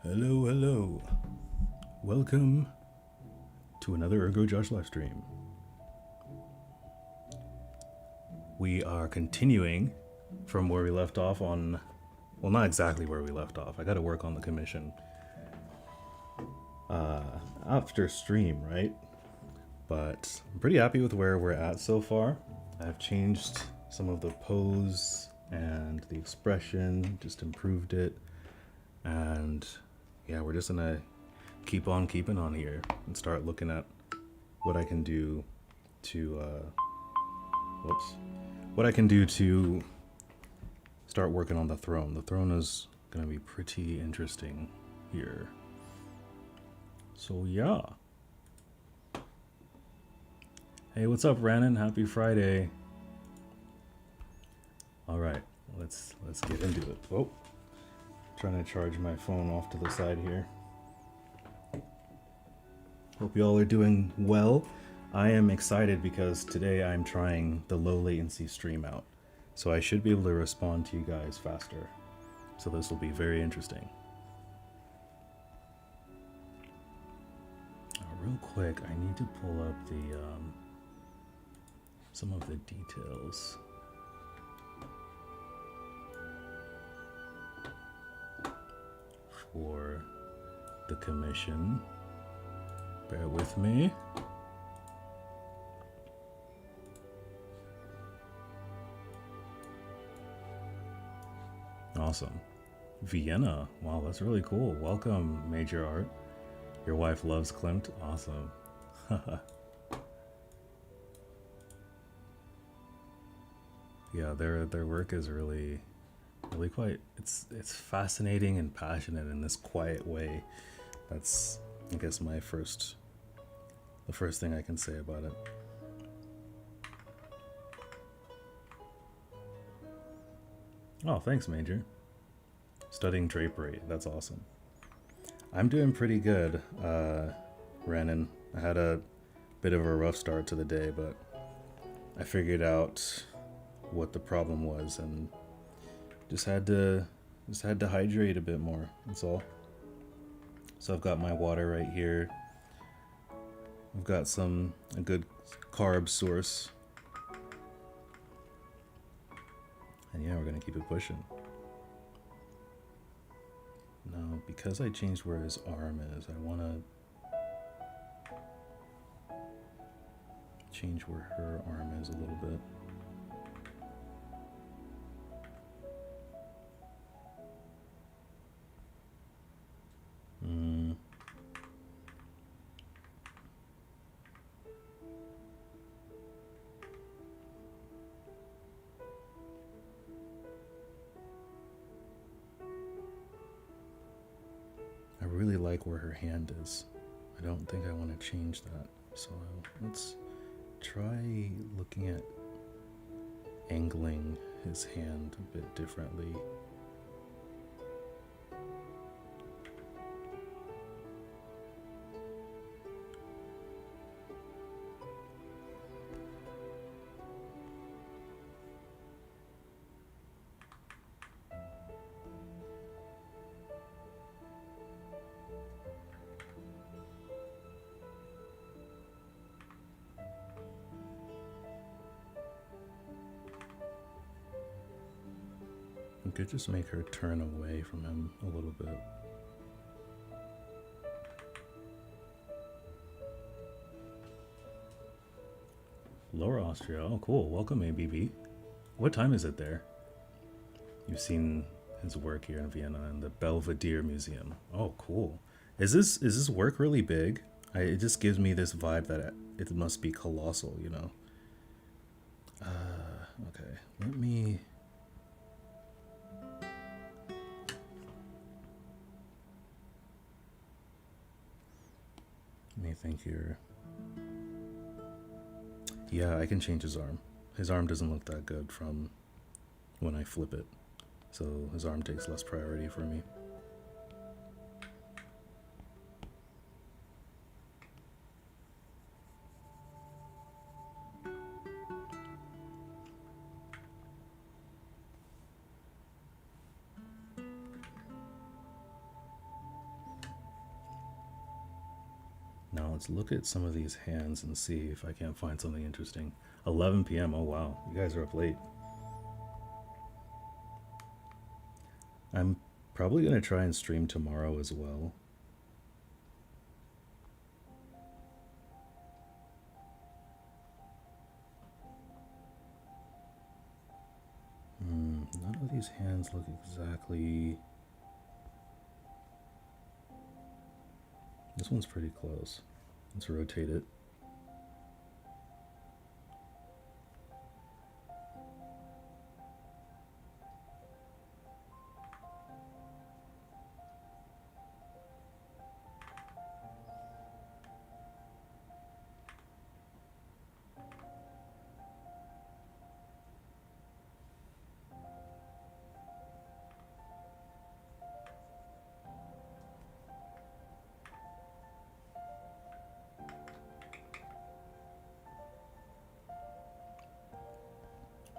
Hello, hello. Welcome to another ergoJosh live stream. We are continuing from where we left off on, well, not exactly where we left off. I got to work on the commission after stream, right? But I'm pretty happy with where we're at so far. I've changed some of the pose and the expression, just improved it. And yeah, we're just gonna keep on keeping on here and start looking at what I can do to, what I can do to start working on the throne. The throne is gonna be pretty interesting here. So yeah. Hey, what's up, Rannon? Happy Friday. All right, let's get into it. Oh, trying to charge my phone off to the side here. Hope you all are doing well. I am excited because today I'm trying the low latency stream out. So I should be able to respond to you guys faster. So this will be very interesting. Real quick, I need to pull up the some of the details. For the commission. Bear with me. Awesome. Vienna. Wow, that's really cool. Welcome, Major Art. Your wife loves Klimt. Awesome. Yeah, their work is really quite, it's fascinating and passionate in this quiet way. That's, I guess, the first thing I can say about it. Oh, thanks, Major. Studying drapery, that's awesome. I'm doing pretty good, Rannon. I had a bit of a rough start to the day, but I figured out what the problem was and just had to hydrate a bit more. That's all. So I've got my water right here. I've got a good carb source. And yeah, we're gonna keep it pushing. Now, because I changed where his arm is, I wanna change where her arm is a little bit. I really like where her hand is. I don't think I want to change that. So let's try looking at angling his hand a bit differently. We could just make her turn away from him a little bit. Lower Austria. Oh, cool. Welcome, ABB. What time is it there? You've seen his work here in Vienna in the Belvedere Museum. Oh, cool. Is this work really big? It just gives me this vibe that it must be colossal, you know? Okay. Let me think here. Yeah, I can change his arm. His arm doesn't look that good from when I flip it. So his arm takes less priority for me. Let's look at some of these hands and see if I can't find something interesting. 11 p.m. Oh wow, you guys are up late. I'm probably going to try and stream tomorrow as well. None of these hands look exactly... This one's pretty close. Let's rotate it.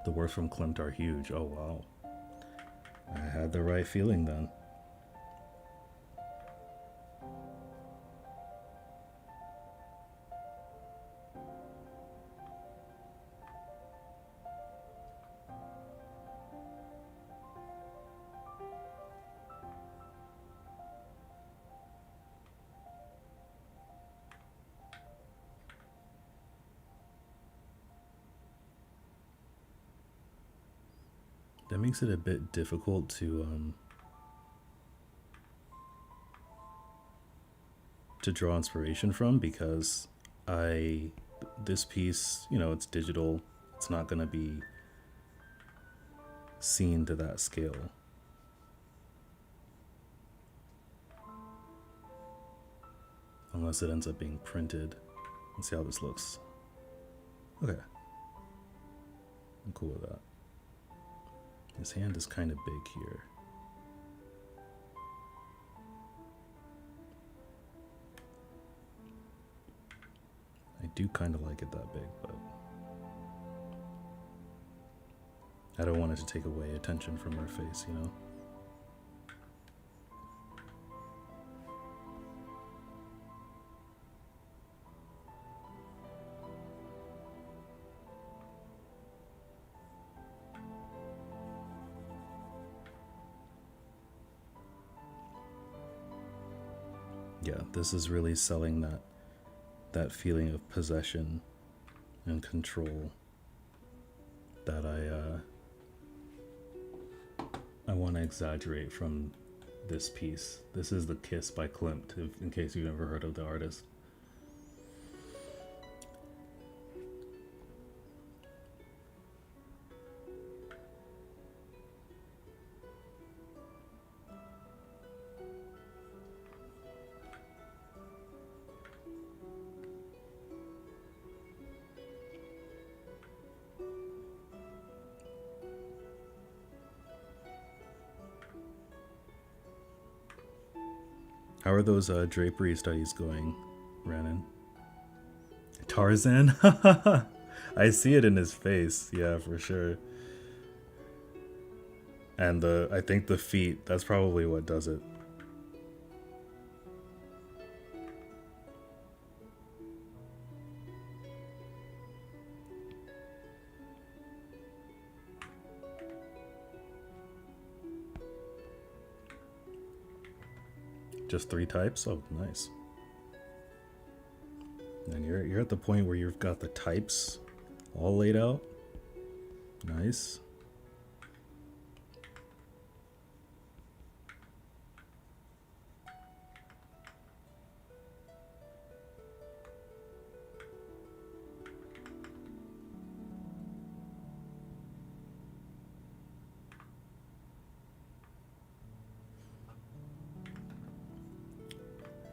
The works from Klimt are huge. Oh wow. I had the right feeling then. That makes it a bit difficult to draw inspiration from, because this piece, you know, it's digital. It's not going to be seen to that scale. Unless it ends up being printed. Let's see how this looks. Okay. I'm cool with that. His hand is kind of big here. I do kind of like it that big, but I don't want it to take away attention from her face, you know? Yeah, this is really selling that feeling of possession and control that I want to exaggerate from this piece. This is The Kiss by Klimt, in case you've never heard of the artist. How are those drapery studies going, Rannon? Tarzan? I see it in his face, yeah, for sure. And I think the feet, that's probably what does it. Just 3 types? Oh, nice. And you're at the point where you've got the types all laid out. Nice.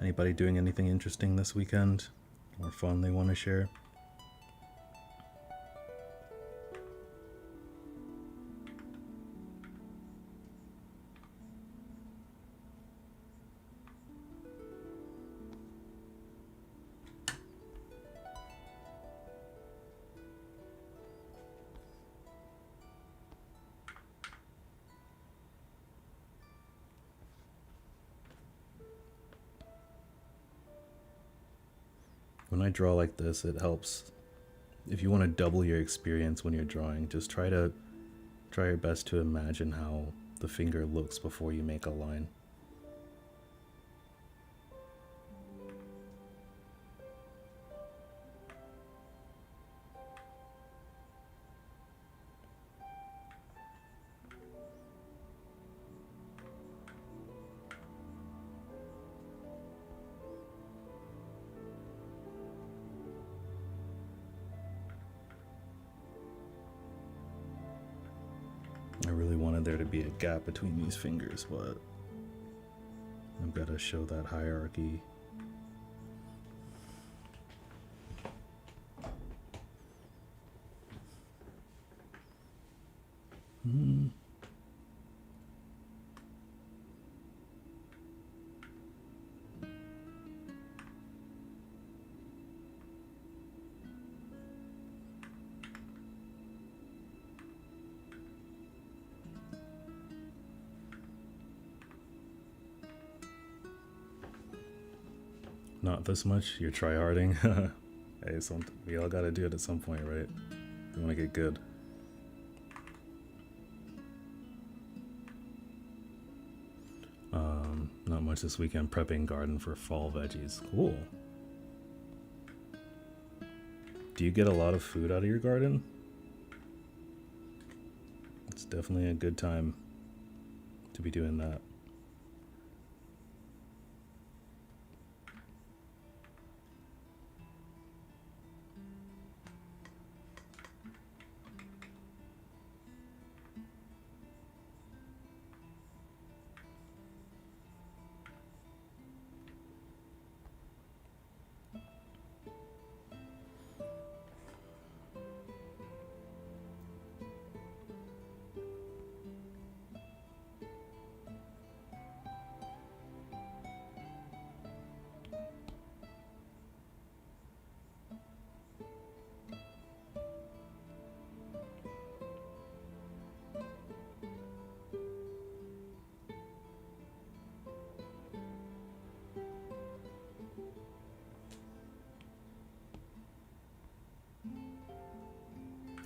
Anybody doing anything interesting this weekend or fun they want to share? When I draw like this, it helps. If you want to double your experience when you're drawing, just try your best to imagine how the finger looks before you make a line. I really wanted there to be a gap between these fingers, but I've got to show that hierarchy. Not this much? You're tryharding? Hey, we all gotta do it at some point, right? We wanna get good. Not much this weekend, prepping garden for fall veggies. Cool. Do you get a lot of food out of your garden? It's definitely a good time to be doing that.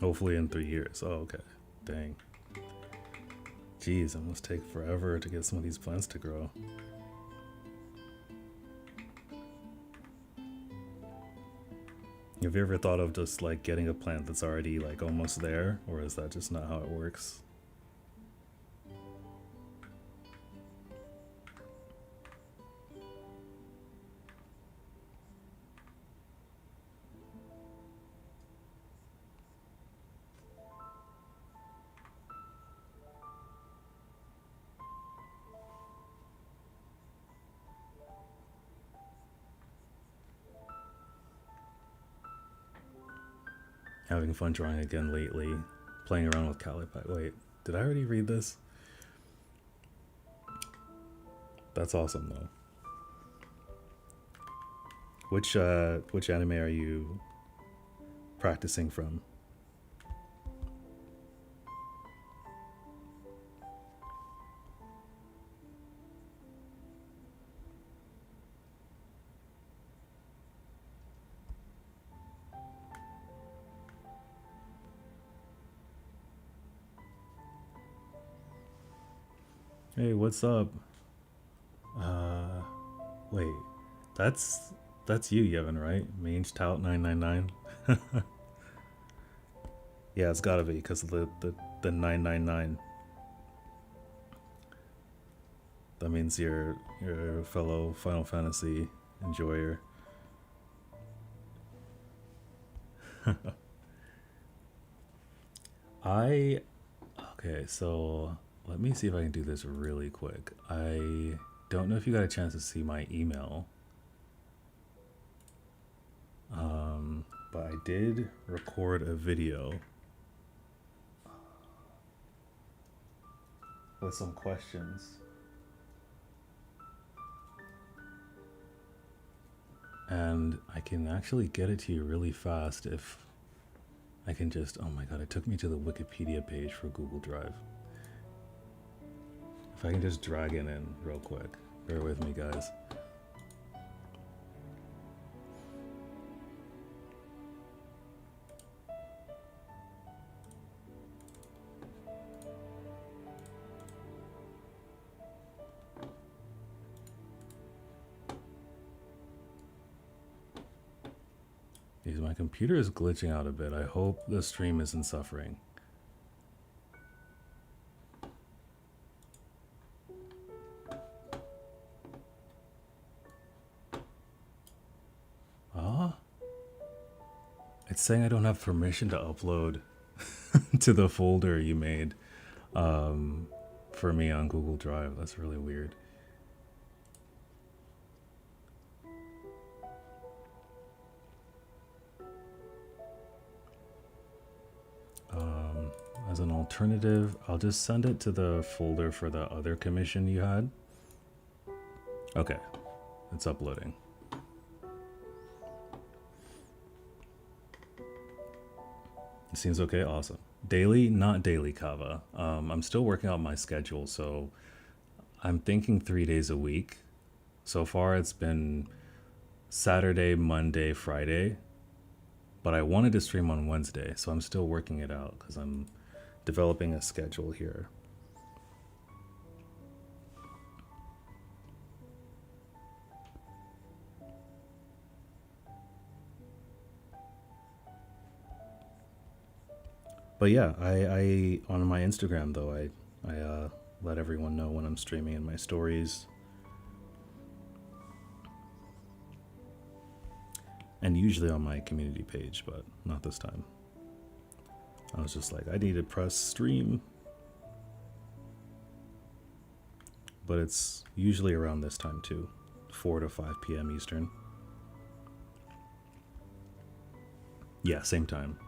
Hopefully in 3 years. Oh, okay. Dang. Jeez, it must take forever to get some of these plants to grow. Have you ever thought of just like getting a plant that's already like almost there, or is that just not how it works? Having fun drawing again lately. Playing around with Calipack. Wait, did I already read this? That's awesome though. Which anime are you practicing from? Hey, what's up? Wait, that's you, Yevon, right? Mange Tout 999. Yeah, it's gotta be because of the 999. That means you're a fellow Final Fantasy enjoyer. Okay, so let me see if I can do this really quick. I don't know if you got a chance to see my email. But I did record a video with some questions. And I can actually get it to you really fast if I can just, oh my god, it took me to the Wikipedia page for Google Drive. If I can just drag it in real quick. Bear with me, guys. Jeez, my computer is glitching out a bit. I hope the stream isn't suffering. Ah? It's saying I don't have permission to upload to the folder you made for me on Google Drive. That's really weird. As an alternative, I'll just send it to the folder for the other commission you had. Okay, it's uploading. It seems okay, awesome. Daily, not daily, Kava. I'm still working out my schedule, so I'm thinking 3 days a week. So far it's been Saturday, Monday, Friday, but I wanted to stream on Wednesday, so I'm still working it out because I'm developing a schedule here. But yeah, I on my Instagram though, I let everyone know when I'm streaming in my stories. And usually on my community page, but not this time. I was just like, I need to press stream. But it's usually around this time too, 4 to 5 p.m. Eastern. Yeah, same time.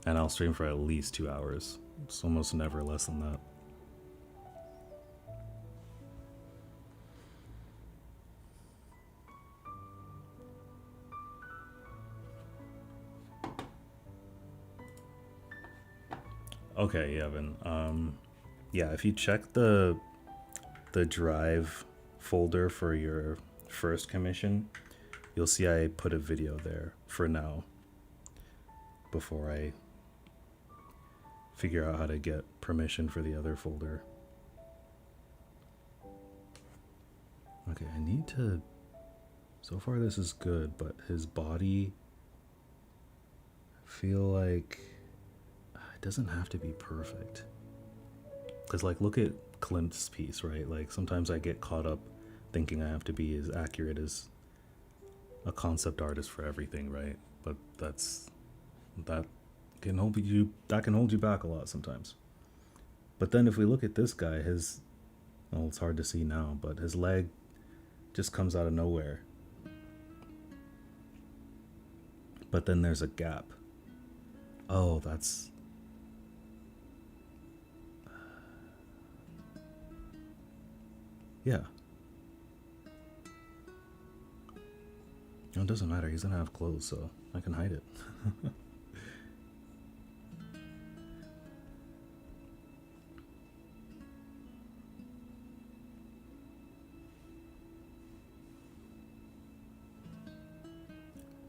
And I'll stream for at least 2 hours. It's almost never less than that. Okay, Evan. Yeah, if you check the drive folder for your first commission, you'll see I put a video there for now before I figure out how to get permission for the other folder. Okay, I need to... So far this is good, but his body... I feel like... It doesn't have to be perfect. Because, like, look at Klimt's piece, right? Like, sometimes I get caught up thinking I have to be as accurate as a concept artist for everything, right? But that can hold you back a lot sometimes. But then if we look at this guy, well, it's hard to see now, but his leg just comes out of nowhere. But then there's a gap. Oh, that's... Yeah. No, it doesn't matter. He's gonna have clothes, so I can hide it.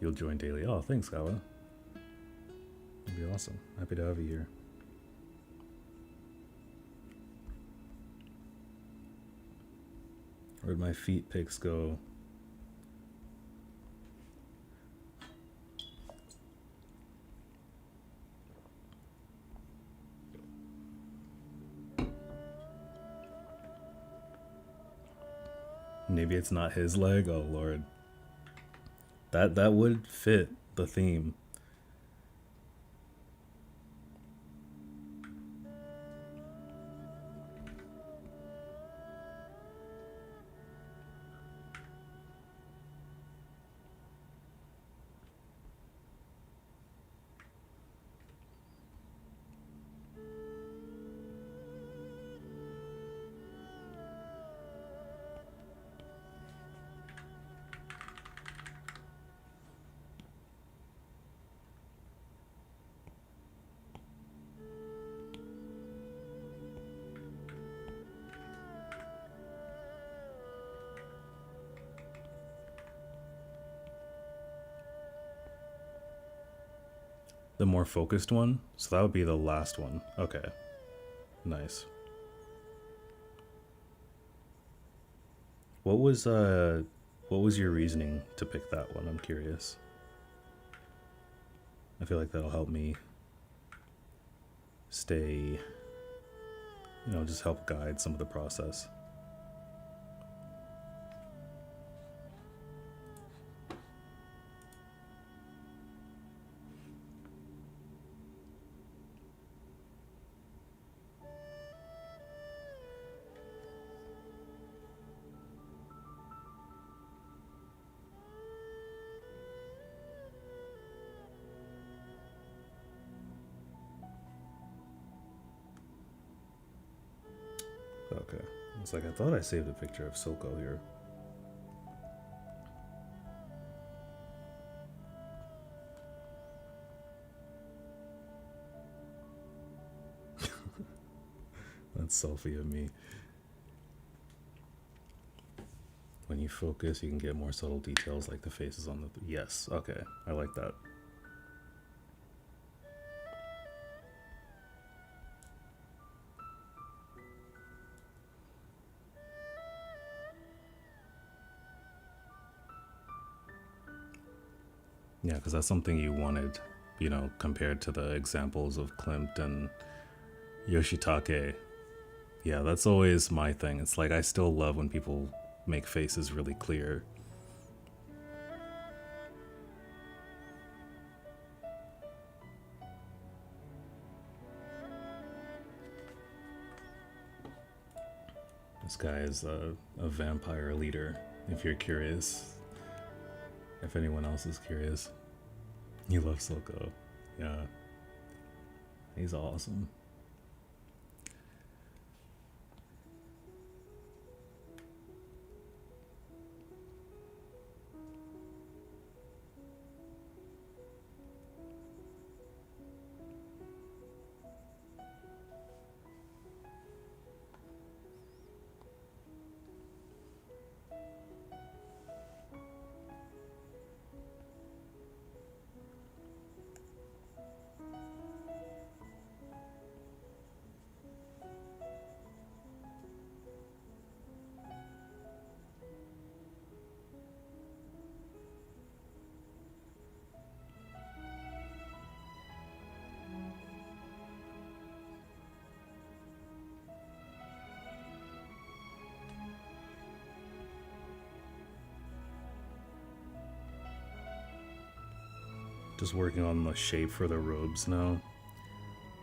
You'll join daily. Oh, thanks, Kawa. That'd be awesome. Happy to have you here. Where'd my feet pics go? Maybe it's not his leg. Oh Lord. That would fit the theme. The more focused one? So that would be the last one. Okay. Nice. What was your reasoning to pick that one? I'm curious. I feel like that'll help me stay, just help guide some of the process. Okay. It's like I thought I saved a picture of Silco here. That's selfie of me. When you focus, you can get more subtle details like the faces on the... Yes, okay. I like that. Yeah, because that's something you wanted, compared to the examples of Klimt and Yoshitake. Yeah, that's always my thing. It's like I still love when people make faces really clear. This guy is a vampire leader, if you're curious. If anyone else is curious. You love Silco. Yeah. He's awesome. Just working on the shape for the robes now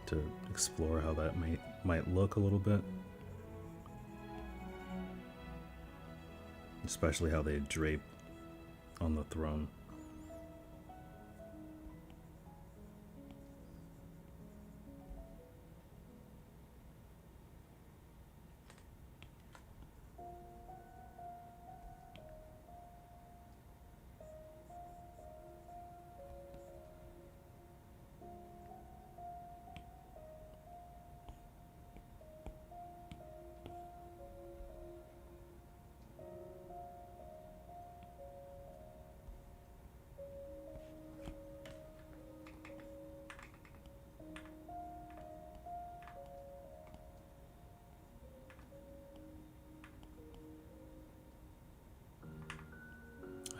to explore how that might look a little bit. Especially how they drape on the throne.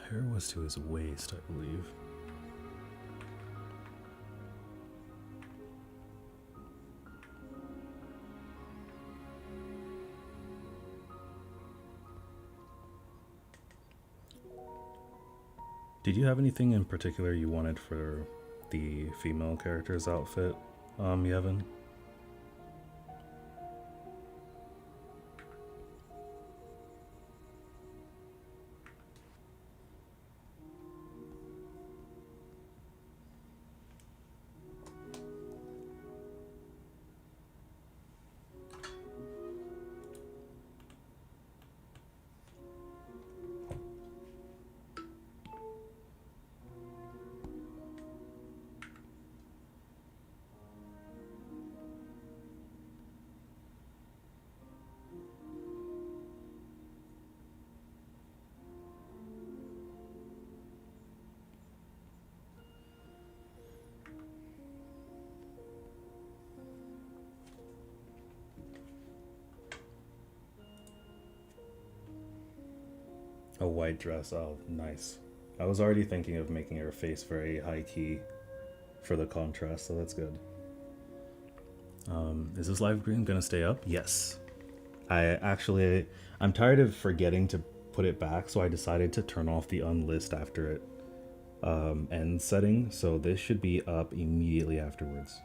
Hair was to his waist, I believe. Did you have anything in particular you wanted for the female character's outfit, Yevon? A white dress, oh, nice. I was already thinking of making her face very high key for the contrast, so that's good. Is this live stream gonna stay up? Yes. I'm tired of forgetting to put it back, so I decided to turn off the unlist after it end setting, so this should be up immediately afterwards.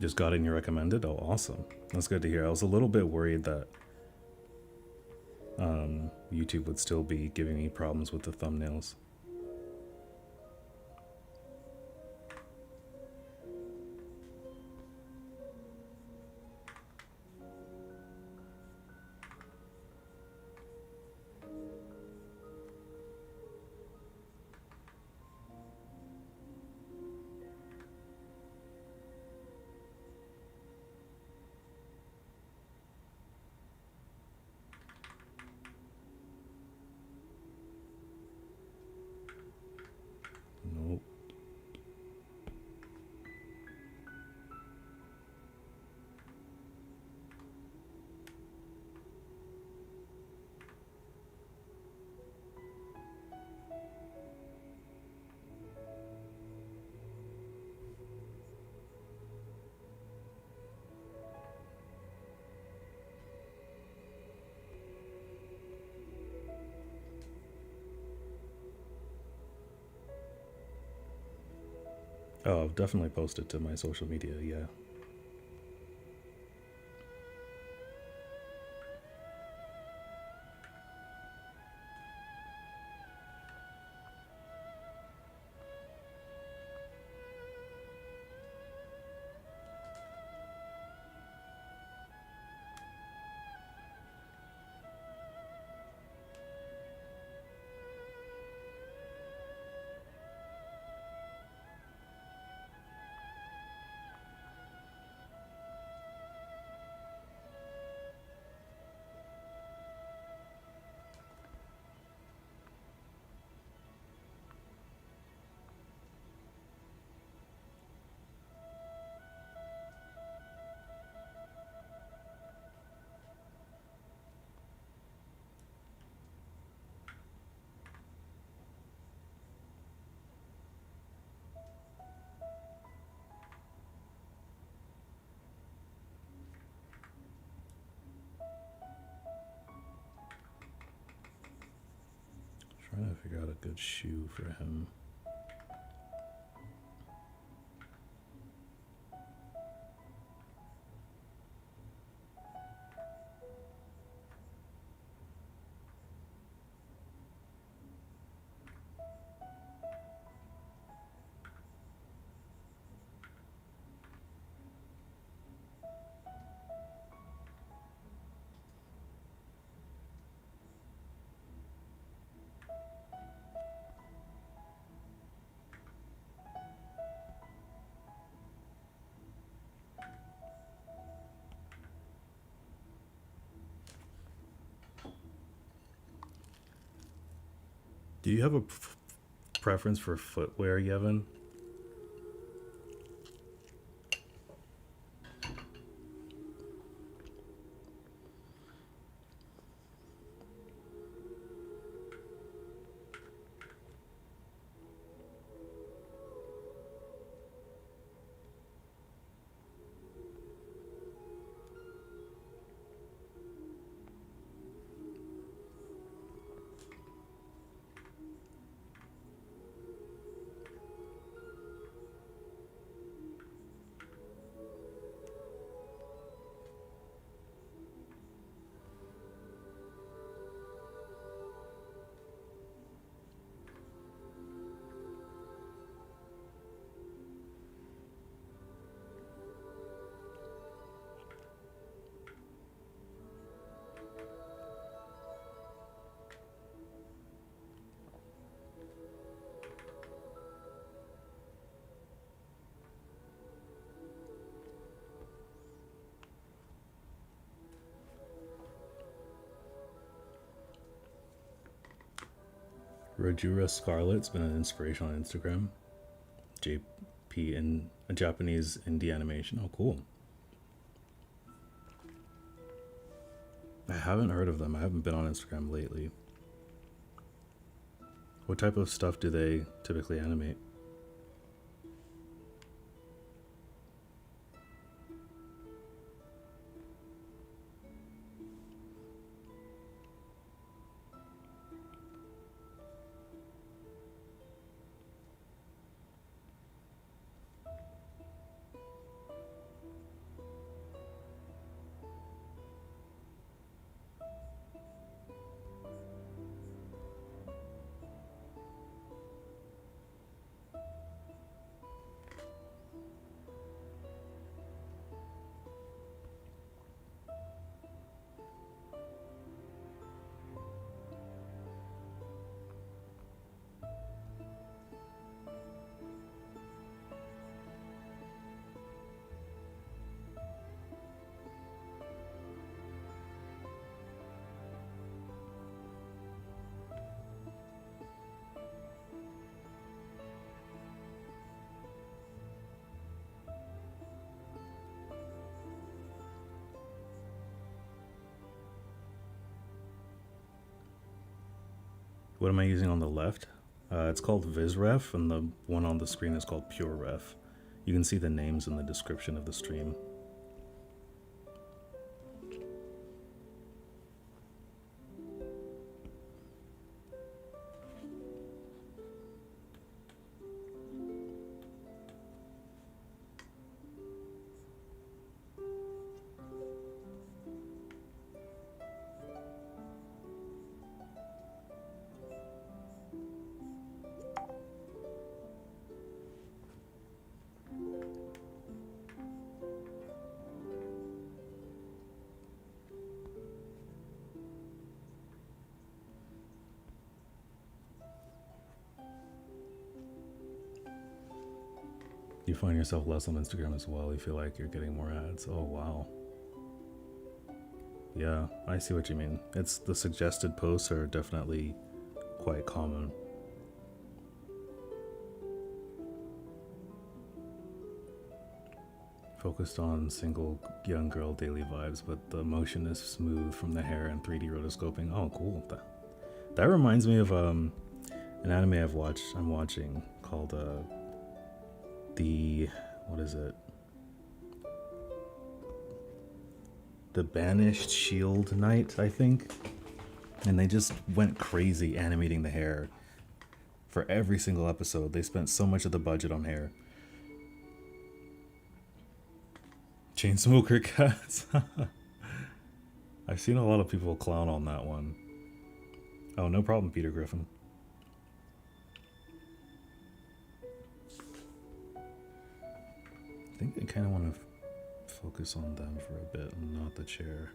Just got in your recommended? Oh, awesome. That's good to hear. I was a little bit worried that YouTube would still be giving me problems with the thumbnails. Nope. Oh, I've definitely posted to my social media, yeah. Trying to figure out a good shoe for him. Do you have a preference for footwear, Yevon? Rajura Scarlet's been an inspiration on Instagram. JP in a Japanese indie animation. Oh, cool. I haven't heard of them. I haven't been on Instagram lately. What type of stuff do they typically animate? What am I using on the left? It's called Vizref, and the one on the screen is called PureRef. You can see the names in the description of the stream. You find yourself less on Instagram as well. You feel like you're getting more ads. Oh, wow. Yeah, I see what you mean. It's the suggested posts are definitely quite common. Focused on single young girl daily vibes, but the motion is smooth from the hair and 3D rotoscoping. Oh, cool. That reminds me of an anime I'm watching called what is it? The Banished Shield Knight, I think. And they just went crazy animating the hair for every single episode. They spent so much of the budget on hair. Chainsmoker Cats. I've seen a lot of people clown on that one. Oh, no problem, Peter Griffin. I think I kind of want to focus on them for a bit and not the chair.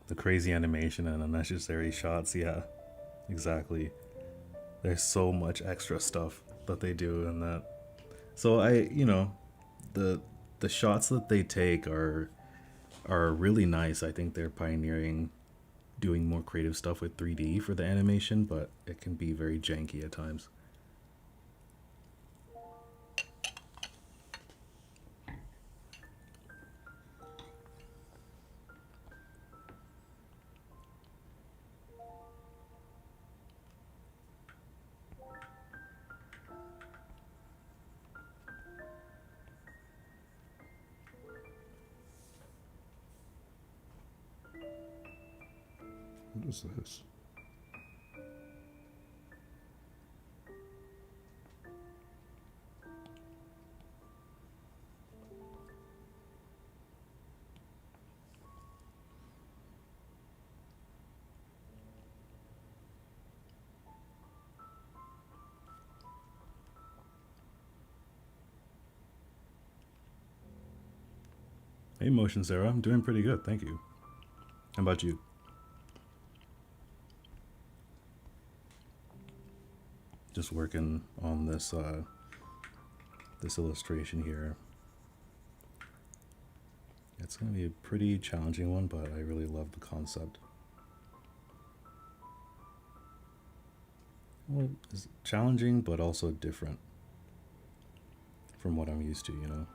The crazy animation and unnecessary shots, yeah, exactly. There's so much extra stuff that they do in that. So the shots that they take are really nice. I think they're pioneering doing more creative stuff with 3D for the animation, but it can be very janky at times. What is this? Hey, Motion Sarah, I'm doing pretty good, thank you. How about you? Just working on this this illustration here. It's going to be a pretty challenging one, but I really love the concept. Well, it's challenging, but also different from what I'm used to, you know?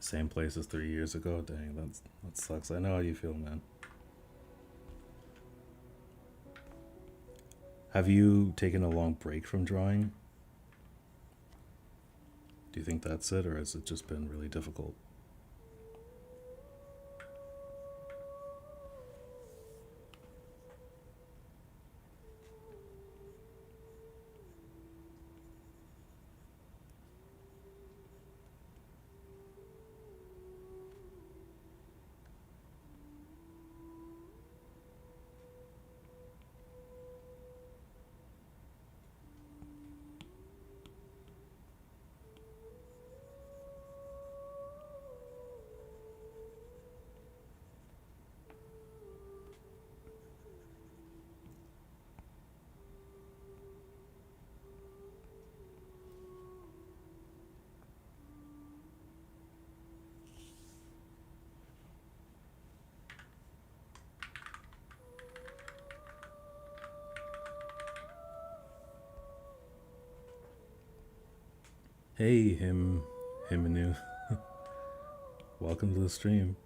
Same place as 3 years ago. Dang, that sucks. I know how you feel, man. Have you taken a long break from drawing? Do you think that's it, or has it just been really difficult? Hey, Himanu. Welcome to the stream.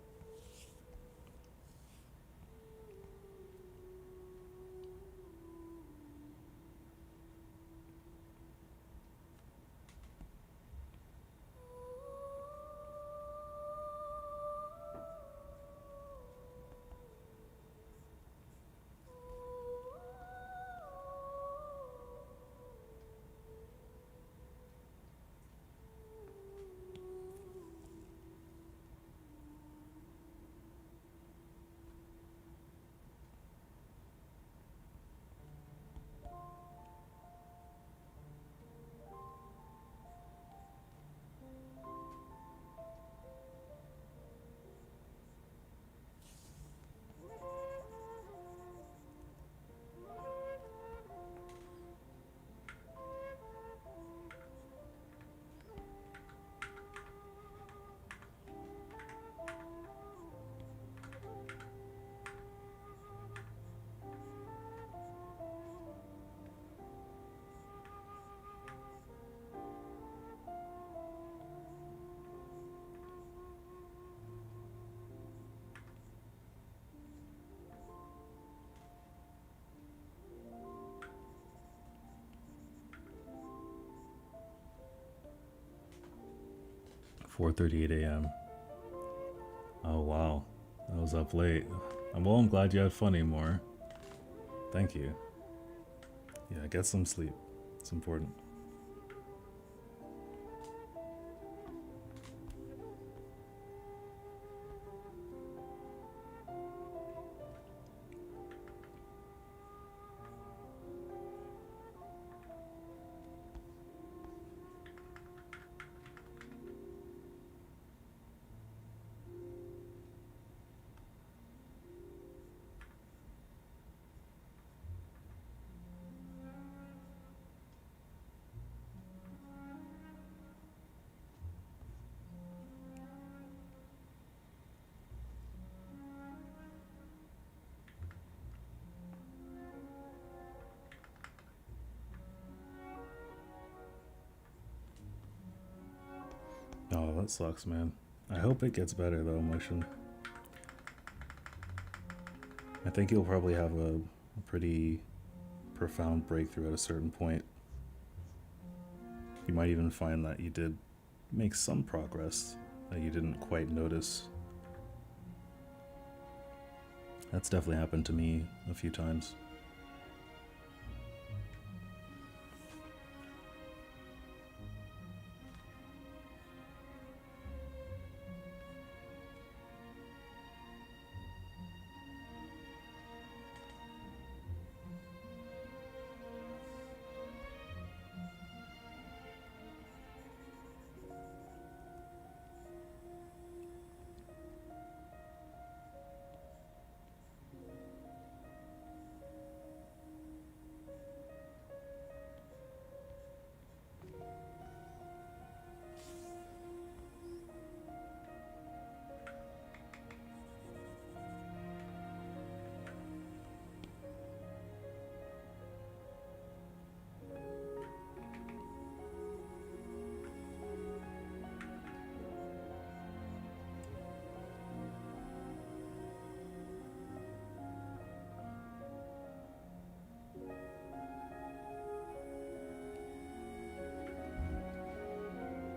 4:38 a.m. Oh wow, I was up late. Well, I'm glad you had fun anymore. Thank you. Yeah, get some sleep. It's important. Oh, that sucks, man. I hope it gets better though, Motion. I think you'll probably have a pretty profound breakthrough at a certain point. You might even find that you did make some progress that you didn't quite notice. That's definitely happened to me a few times.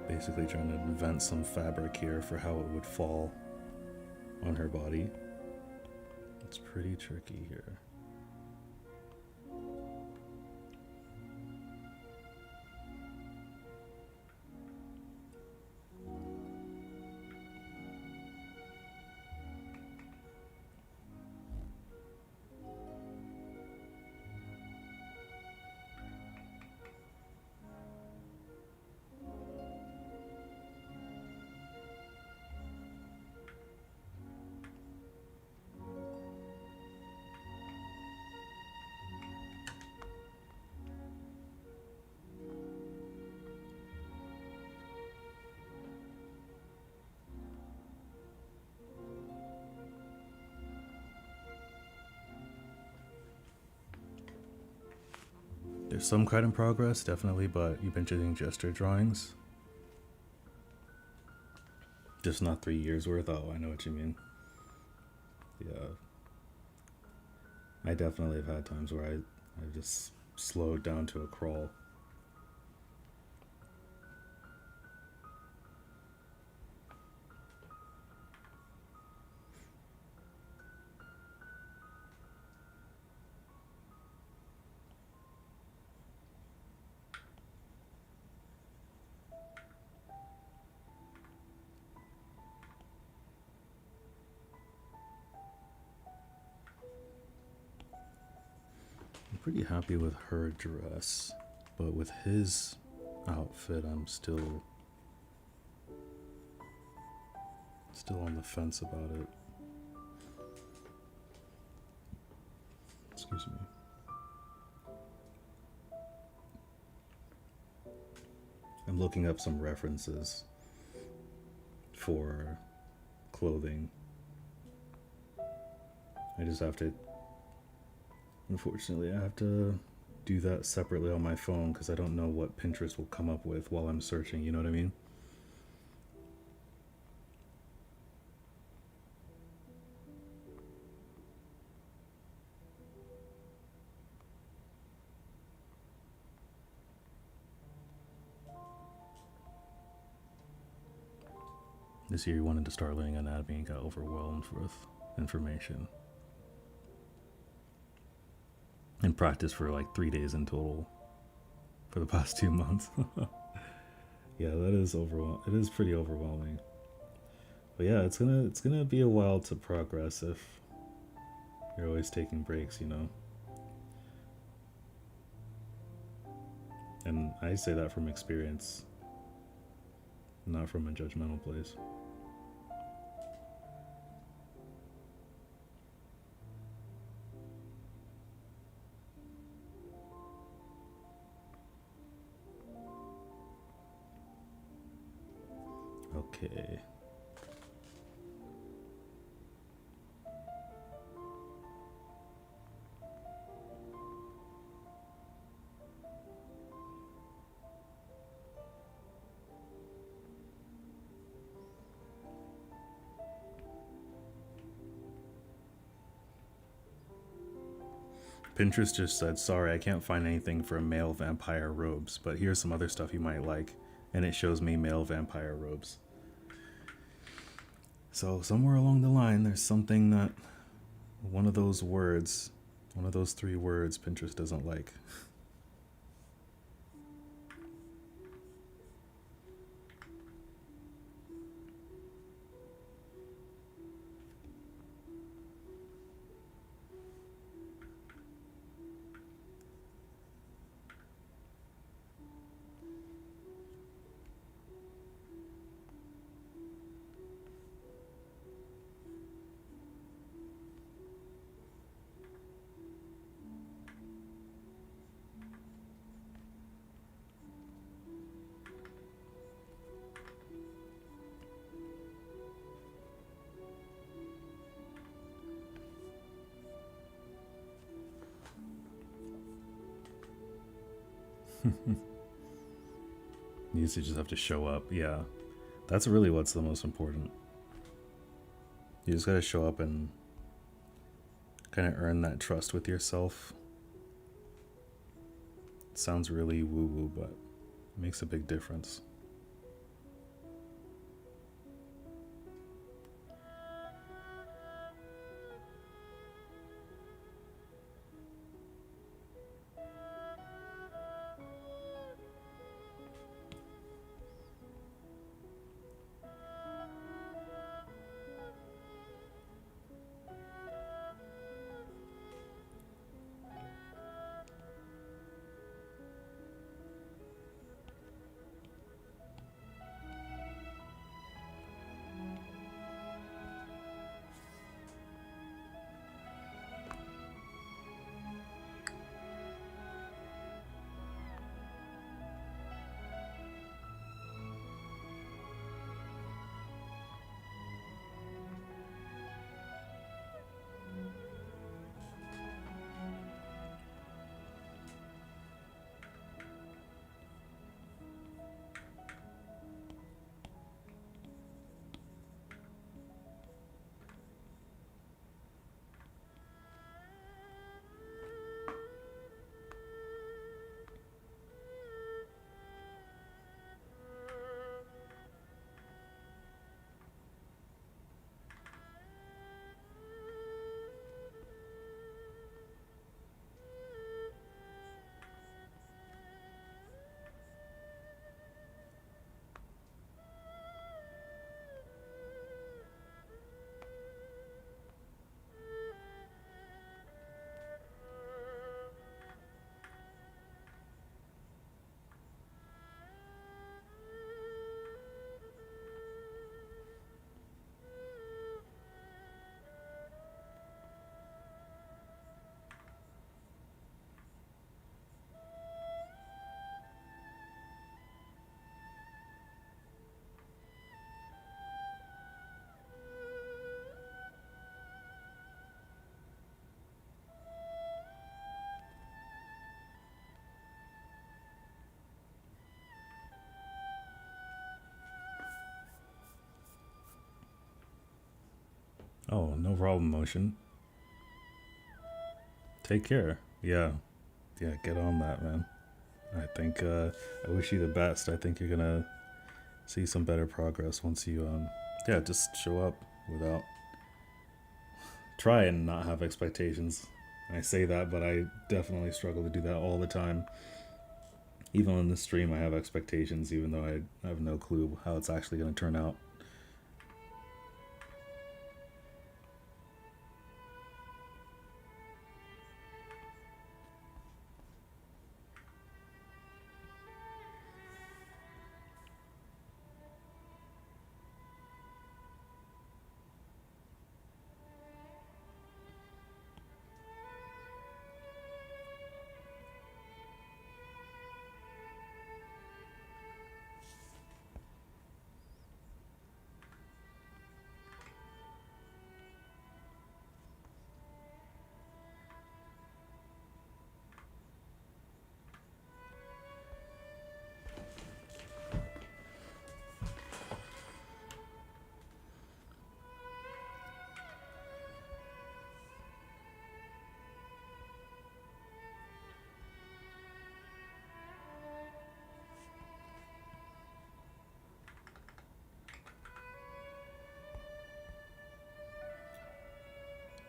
Basically trying to invent some fabric here for how it would fall on her body. It's pretty tricky here. There's some kind of progress, definitely, but you've been doing gesture drawings. Just not 3 years worth? Oh, I know what you mean. Yeah. I definitely have had times where I just slowed down to a crawl. Pretty happy with her dress, but with his outfit I'm still on the fence about it. Excuse me. I'm looking up some references for clothing. I just have to, unfortunately, I have to do that separately on my phone because I don't know what Pinterest will come up with while I'm searching, you know what I mean? This year you wanted to start learning anatomy and got overwhelmed with information. And practiced for like 3 days in total for the past 2 months. Yeah, that is it is pretty overwhelming. But yeah, it's gonna be a while to progress if you're always taking breaks, you know. And I say that from experience, not from a judgmental place. Okay. Pinterest just said, sorry, I can't find anything for male vampire robes, but here's some other stuff you might like. And it shows me male vampire robes. So somewhere along the line, there's something that one of those 3 words Pinterest doesn't like. You used to just have to show up. Yeah, that's really what's the most important. You just gotta show up and kind of earn that trust with yourself. It sounds really woo-woo, but it makes a big difference. Oh, no problem, Motion. Take care. Yeah. Yeah, get on that, man. I think, I wish you the best. I think you're gonna see some better progress once you Yeah, just show up without. Try and not have expectations. I say that, but I definitely struggle to do that all the time. Even on the stream, I have expectations, even though I have no clue how it's actually going to turn out.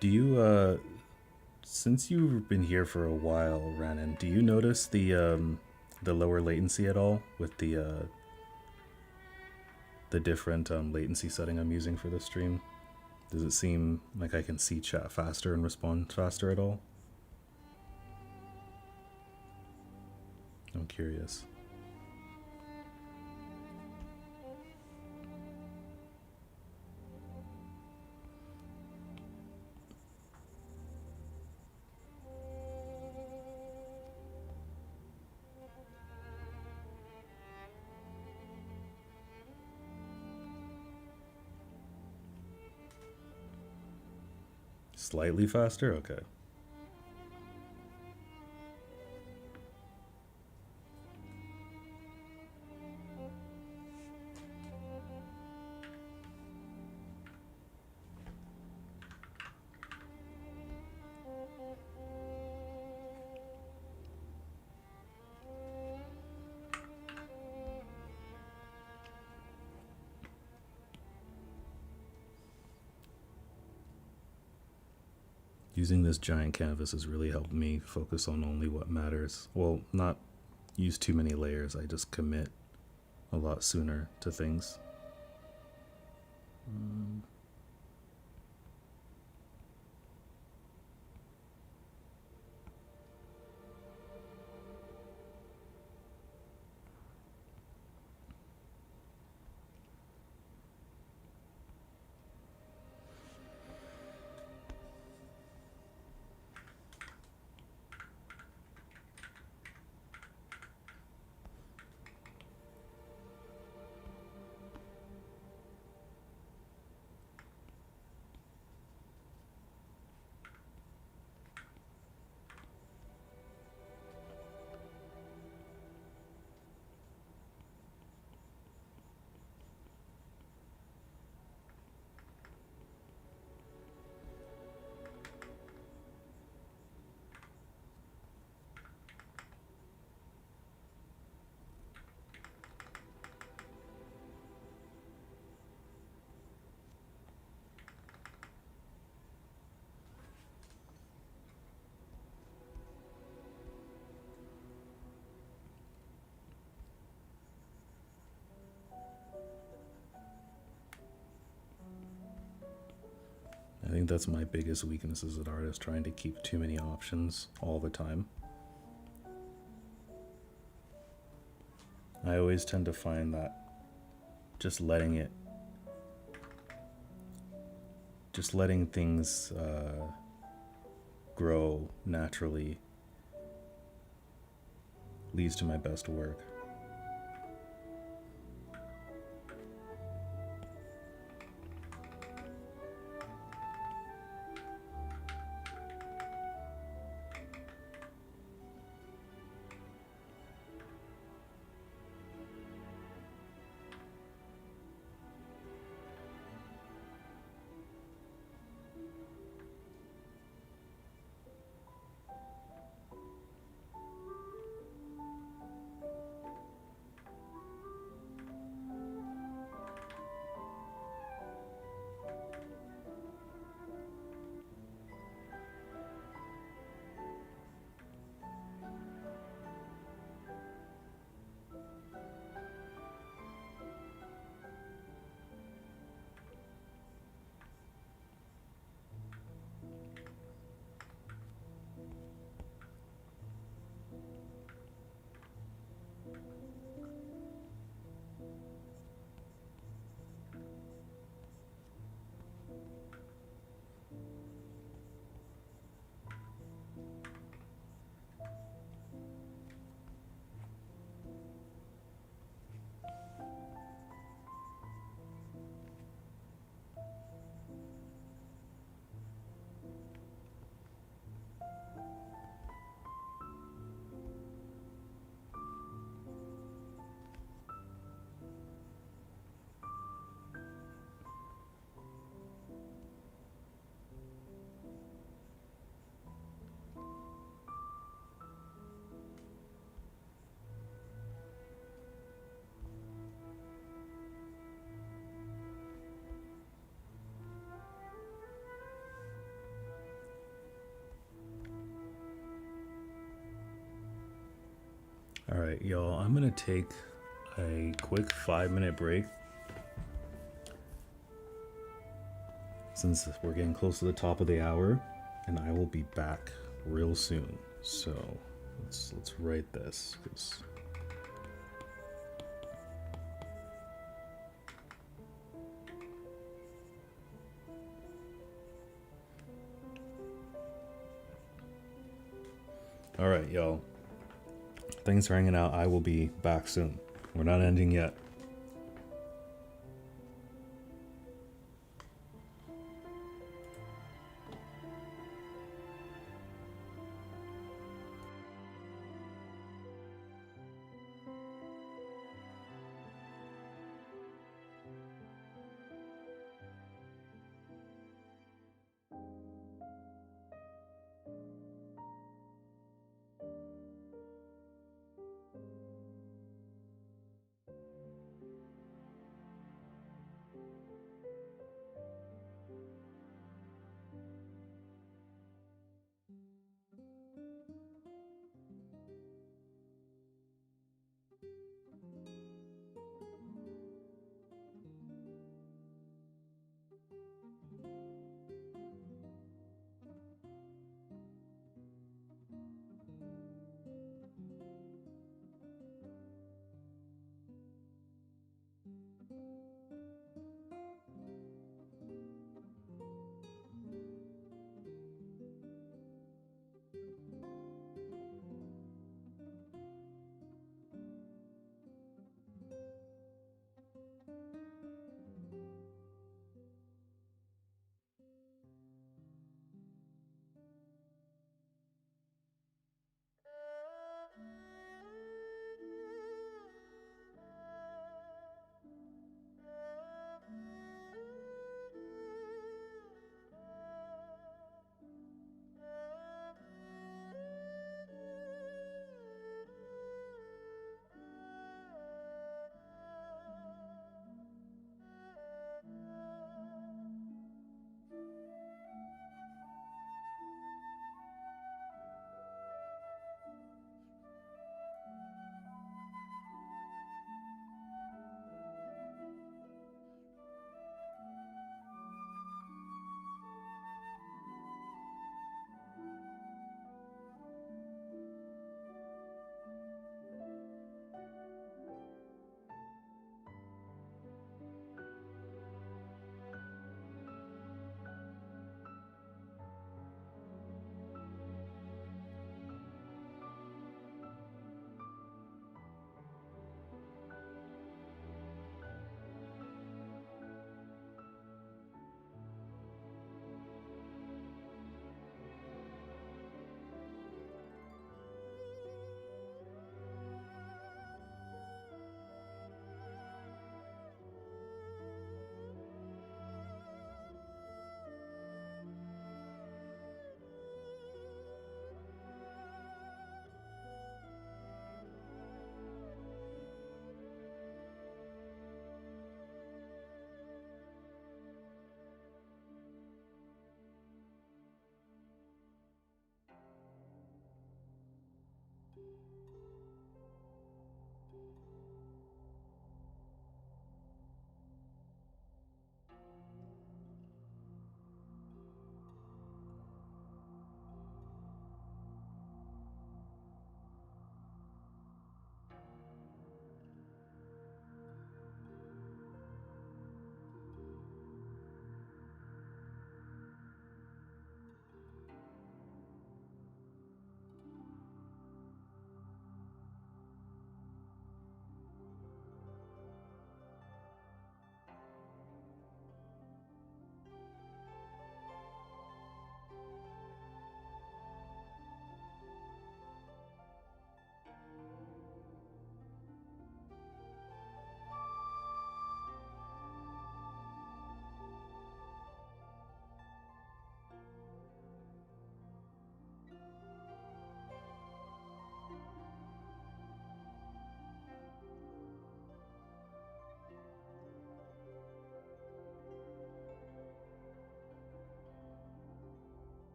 Do you, since you've been here for a while, Rannon, do you notice the lower latency at all with the different latency setting I'm using for this stream? Does it seem like I can see chat faster and respond faster at all? I'm curious. Slightly faster? Okay. Using this giant canvas has really helped me focus on only what matters. Well, not use too many layers. I just commit a lot sooner to things. I think that's my biggest weakness as an artist, trying to keep too many options all the time. I always tend to find that just letting things grow naturally leads to my best work. right, y'all, I'm gonna take a quick 5-minute break since we're getting close to the top of the hour, and I will be back real soon. So let's write this, 'cause all right, y'all. Thanks for hanging out. I will be back soon. We're not ending yet.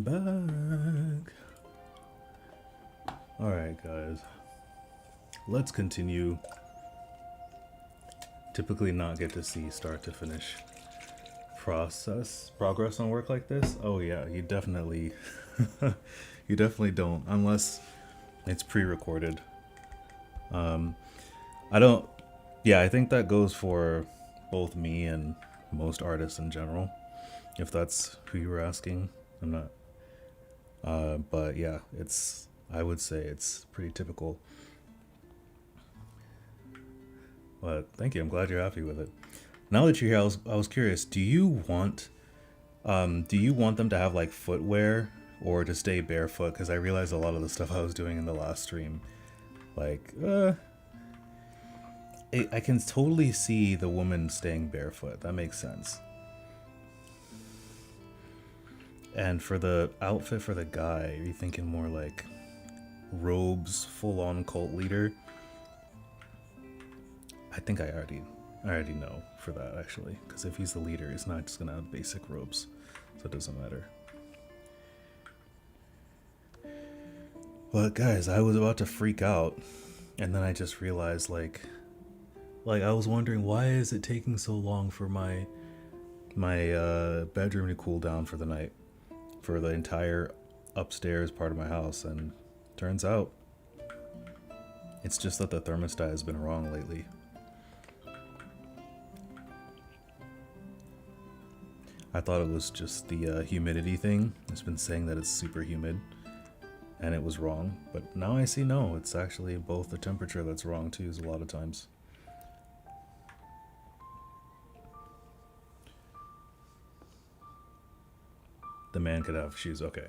back. Alright, guys. Let's continue. Typically not get to see start to finish progress on work like this. Oh yeah, you definitely you definitely don't, unless it's pre-recorded. I don't, yeah, I think that goes for both me and most artists in general, if that's who you were asking. I'm not, but yeah, I would say it's pretty typical. But thank you, I'm glad you're happy with it. Now that you're here, I was curious, do you want them to have like footwear or to stay barefoot? Because I realized a lot of the stuff I was doing in the last stream, like, I can totally see the woman staying barefoot. That makes sense. And for the outfit for the guy, are you thinking more like robes, full-on cult leader? I think I already know for that, actually, because if he's the leader, he's not just gonna have basic robes, so it doesn't matter. But guys, I was about to freak out, and then I just realized, like I was wondering, why is it taking so long for my bedroom to cool down for the night, for the entire upstairs part of my house? And turns out it's just that the thermostat has been wrong lately. I thought it was just the humidity thing. It's been saying that it's super humid, and it was wrong. But now I see, no, it's actually both the temperature that's wrong too, a lot of times. The man could have shoes. Okay,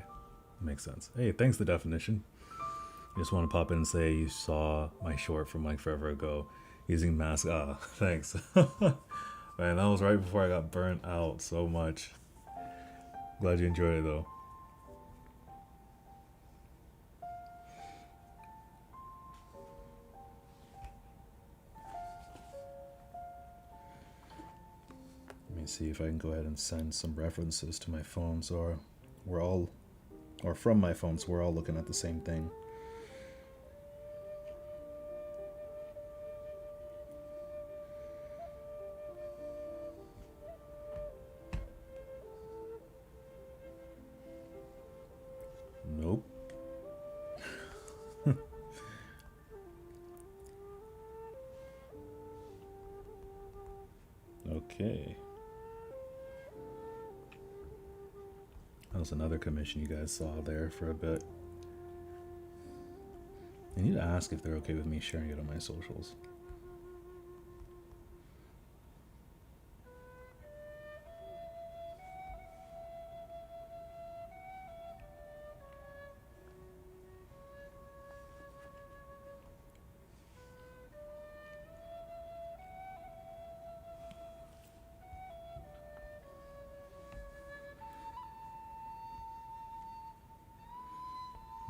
makes sense. Hey, thanks the definition. I just want to pop in and say you saw my short from like forever ago using mask. Ah, thanks. Man, that was right before I got burnt out so much. Glad you enjoyed it though. Let me see if I can go ahead and send some references to my phone so we're all, or from my phone, so we're all looking at the same thing. Nope. Okay. That was another commission you guys saw there for a bit. I need to ask if they're okay with me sharing it on my socials.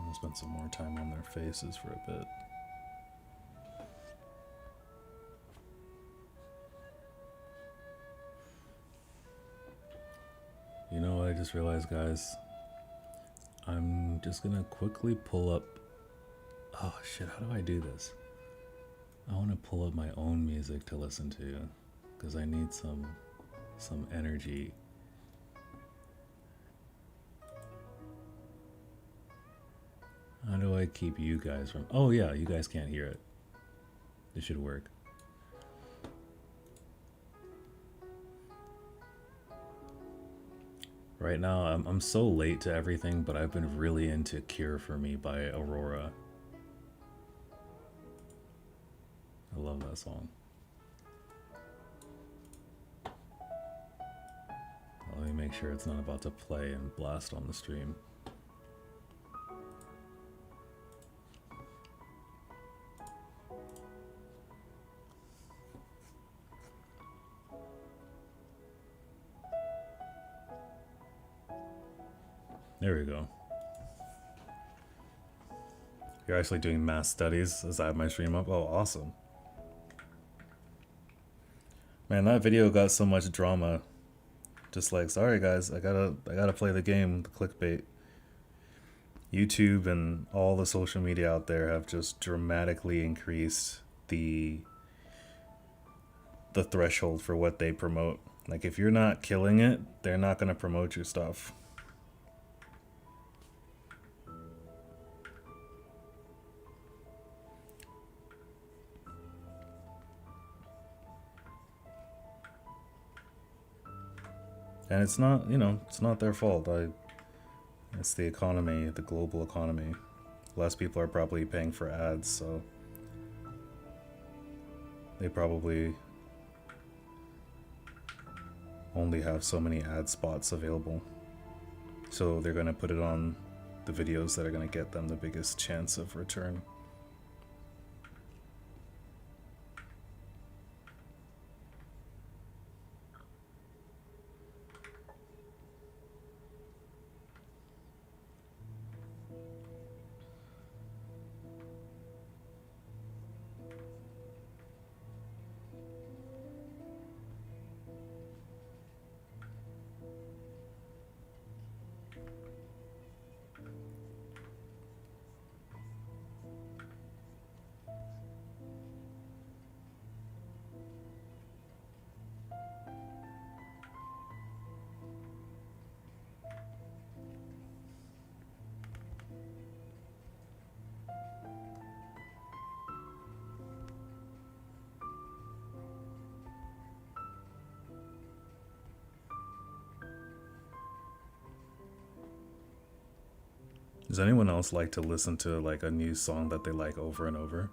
I'll spend some more time on their faces for a bit. You know what I just realized, guys? I'm just gonna quickly pull up... Oh shit, how do I do this? I want to pull up my own music to listen to, because I need some energy. How do I keep you guys from... Oh yeah, you guys can't hear it. This should work. Right now, I'm so late to everything, but I've been really into Cure for Me by Aurora. I love that song. Let me make sure it's not about to play and blast on the stream. There we go. You're actually doing math studies as I have my stream up? Oh, awesome. Man, that video got so much drama. Just like, sorry guys, I gotta play the game, the clickbait. YouTube and all the social media out there have just dramatically increased the threshold for what they promote. Like if you're not killing it, they're not going to promote your stuff. And it's not, it's not their fault. It's the economy, the global economy. Less people are probably paying for ads, so they probably only have so many ad spots available. So they're going to put it on the videos that are going to get them the biggest chance of return. Does anyone else like to listen to like a new song that they like over and over?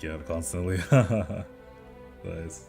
Yeah, constantly. Nice.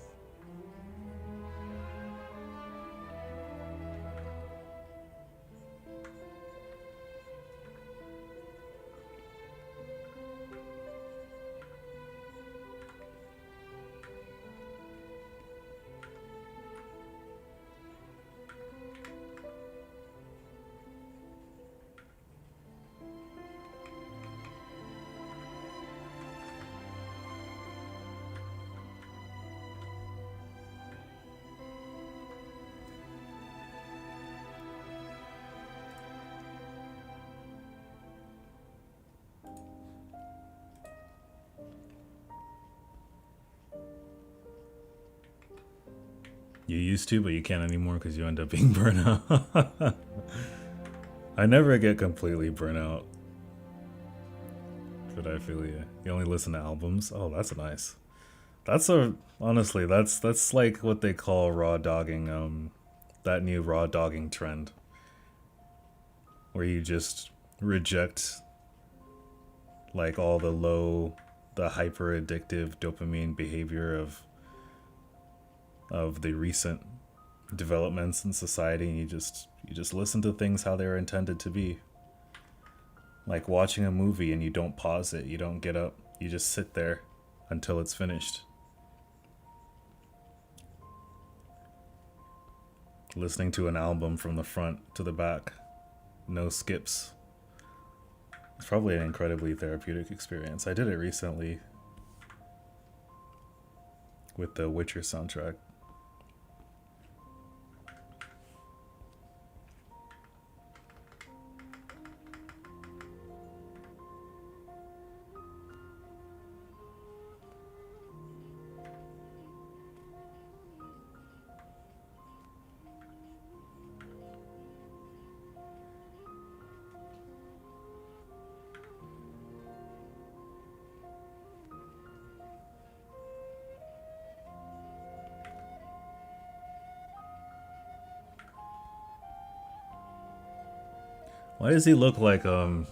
You used to, but you can't anymore because you end up being burnt out. I never get completely burnt out. But I feel you. You only listen to albums? Oh, that's nice. Honestly, that's like what they call raw dogging, that new raw dogging trend. Where you just reject like all the hyper addictive dopamine behavior of the recent developments in society, and you just listen to things how they're intended to be. Like watching a movie and you don't pause it, you don't get up, you just sit there until it's finished. Listening to an album from the front to the back, no skips. It's probably an incredibly therapeutic experience. I did it recently with the Witcher soundtrack. Why does he look like I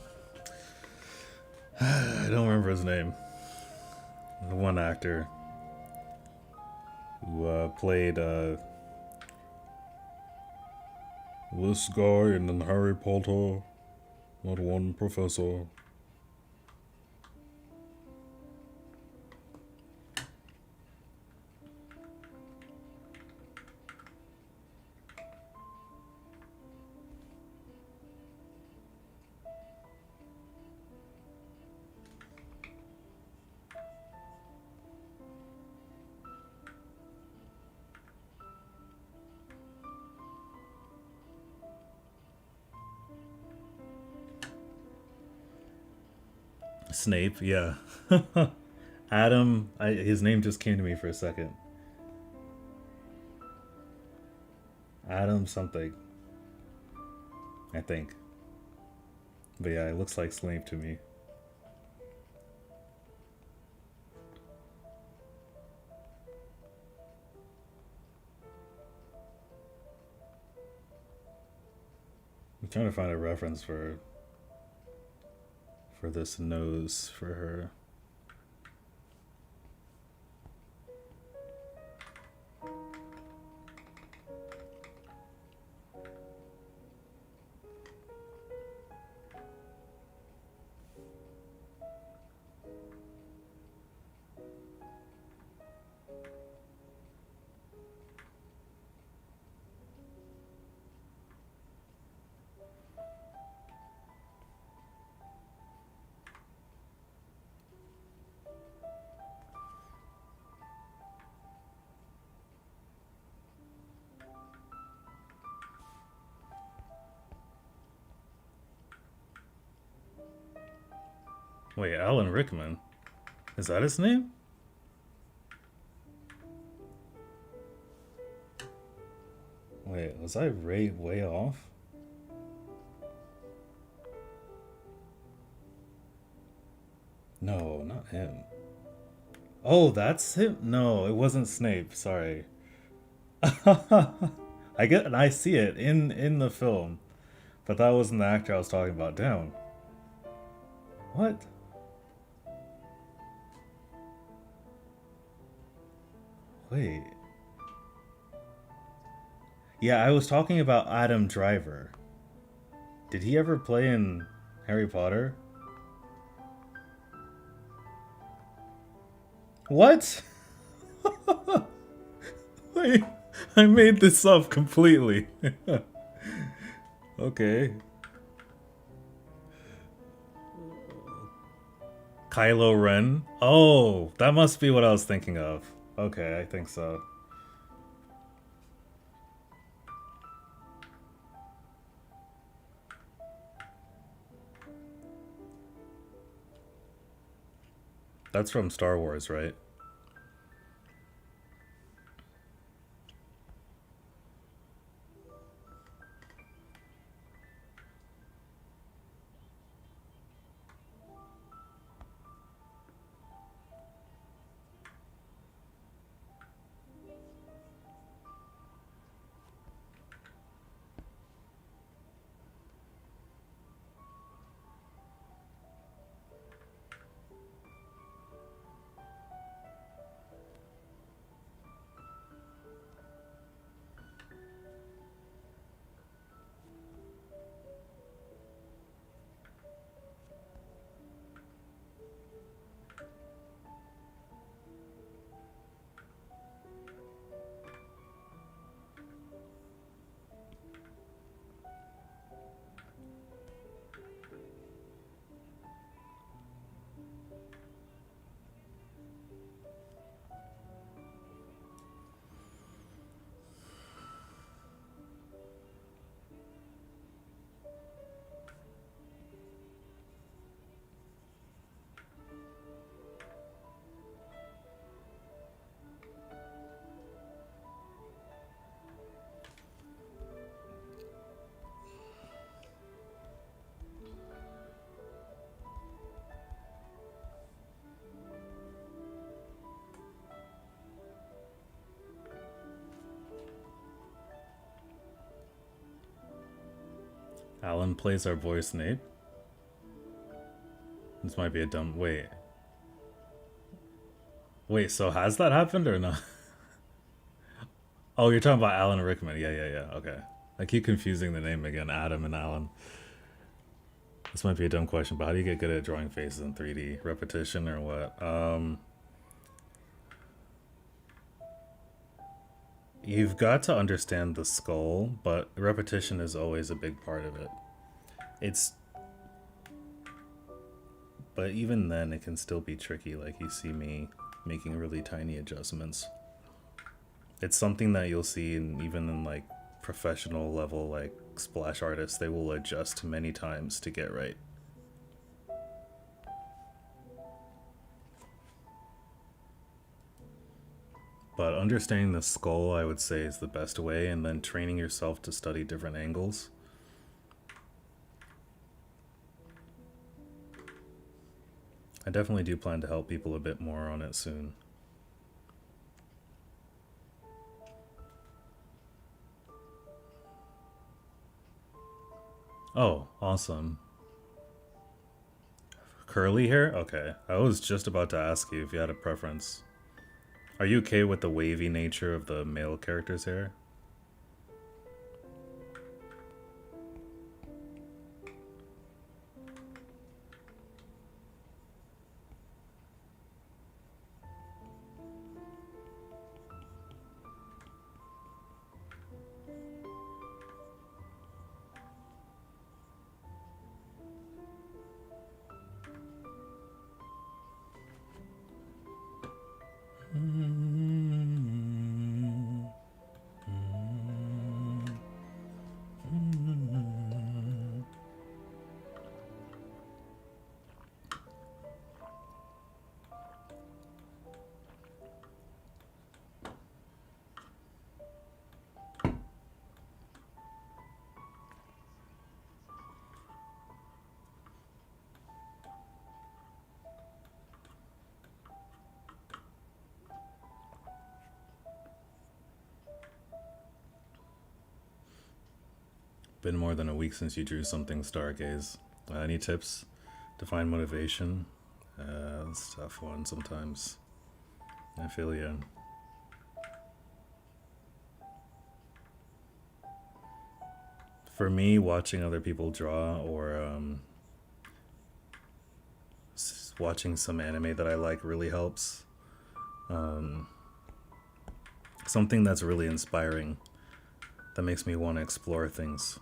don't remember his name. The one actor who played this guy in Harry Potter, that one professor. Snape, yeah. Adam, his name just came to me for a second. Adam something, I think. But yeah, it looks like Snape to me. I'm trying to find a reference for this nose for her. Wait, Alan Rickman? Is that his name? Wait, was I way off? No, not him. Oh, that's him? No, it wasn't Snape, sorry. I see it in the film. But that wasn't the actor I was talking about. Damn. What? Wait. Yeah, I was talking about Adam Driver. Did he ever play in Harry Potter? What? Wait, I made this up completely. Okay. Kylo Ren? Oh, that must be what I was thinking of. Okay, I think so. That's from Star Wars, right? Alan plays our boy Snape? This might be a dumb... Wait. Wait, so has that happened or not? Oh, you're talking about Alan Rickman. Yeah. Okay. I keep confusing the name again, Adam and Alan. This might be a dumb question, but how do you get good at drawing faces in 3D? Repetition or what? You've got to understand the skull, but repetition is always a big part of it. But even then, it can still be tricky, like you see me making really tiny adjustments. It's something that you'll see even in like professional level, like splash artists, they will adjust many times to get right. But understanding the skull, I would say, is the best way, and then training yourself to study different angles. I definitely do plan to help people a bit more on it soon. Oh, awesome. Curly hair? Okay. I was just about to ask you if you had a preference. Are you okay with the wavy nature of the male character's hair? Been more than a week since you drew something, Stargaze. Any tips to find motivation? It's a tough one sometimes. I feel you. For me, watching other people draw or watching some anime that I like really helps. Something that's really inspiring that makes me want to explore things.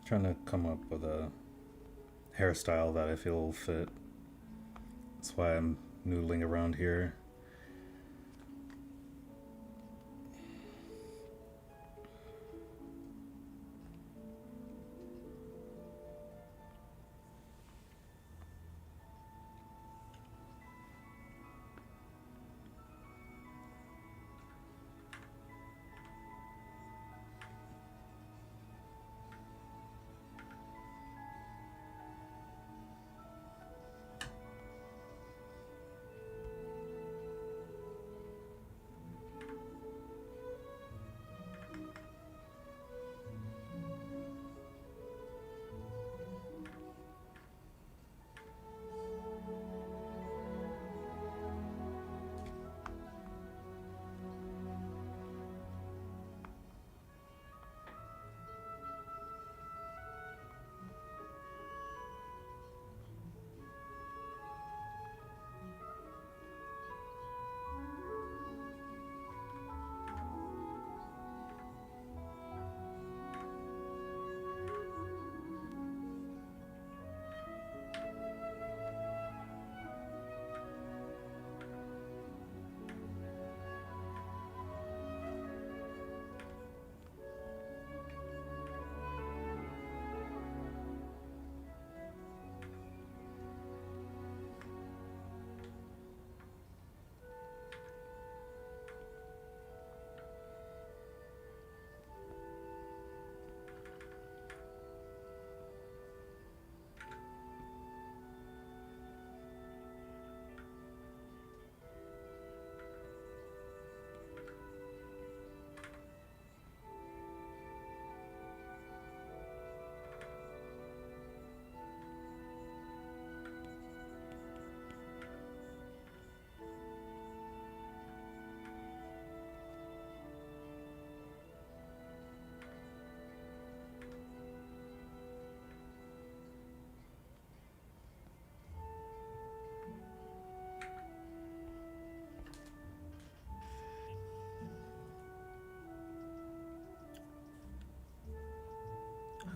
Trying to come up with a hairstyle that I feel will fit. That's why I'm noodling around here.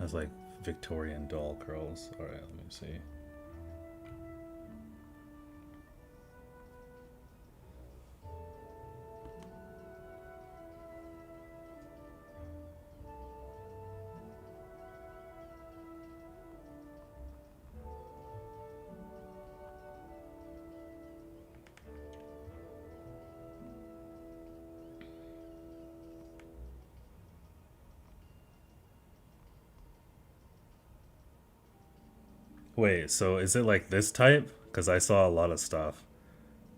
Has like Victorian doll curls. Alright, let me see. Wait, so is it like this type? Because I saw a lot of stuff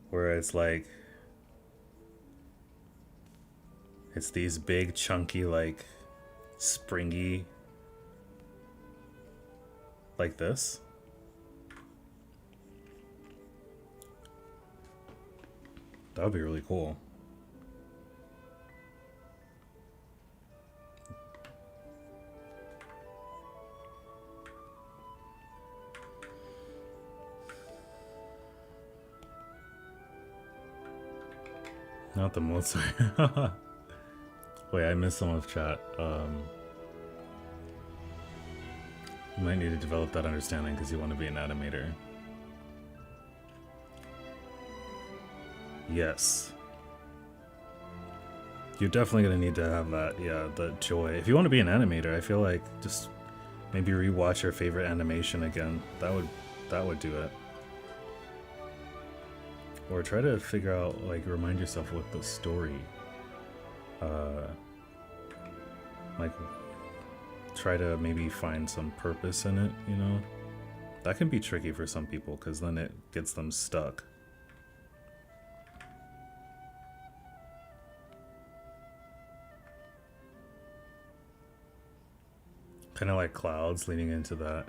where it's like, it's these big, chunky, like, springy, like this. That would be really cool. Not the Mozart. Wait, I missed some of chat. You might need to develop that understanding because you want to be an animator. Yes. You're definitely going to need to have that, yeah, the joy. If you want to be an animator, I feel like just maybe rewatch your favorite animation again. That would do it. Or try to figure out, like, remind yourself what the story, like, try to maybe find some purpose in it, you know? That can be tricky for some people, because then it gets them stuck. Kind of like clouds leading into that.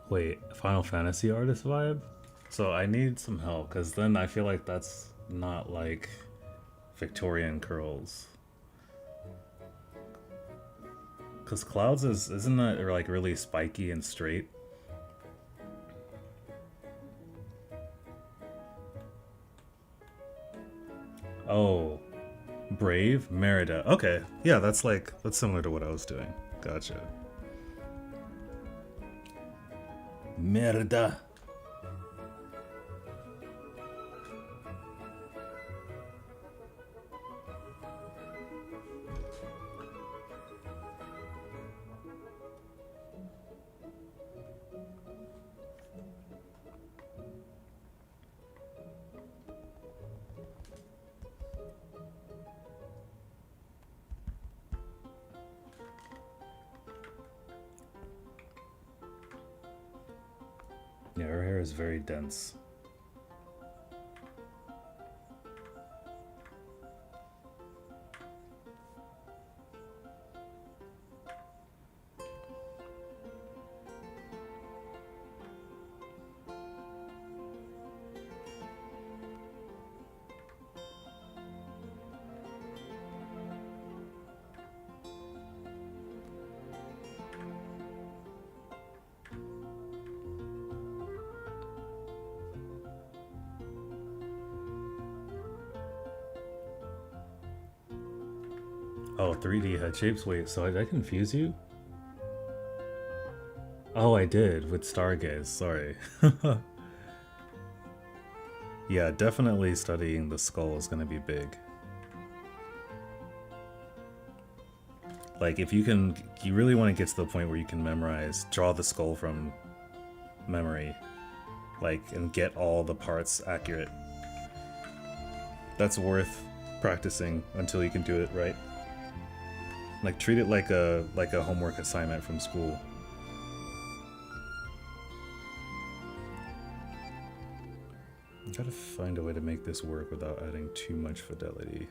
Wait, Final Fantasy artist vibe? So I need some help, because then I feel like that's not like Victorian curls. Because clouds isn't that like really spiky and straight? Oh, Brave? Merida. Okay, yeah, that's similar to what I was doing. Gotcha. Merda. Yeah, her hair is very dense. Oh, 3D head shapes? Wait, so did I confuse you? Oh, I did, with Stargaze, sorry. Yeah, definitely studying the skull is gonna be big. Like, if you really want to get to the point where you can draw the skull from memory, like, and get all the parts accurate. That's worth practicing until you can do it right. Like, treat it like a homework assignment from school. I gotta find a way to make this work without adding too much fidelity.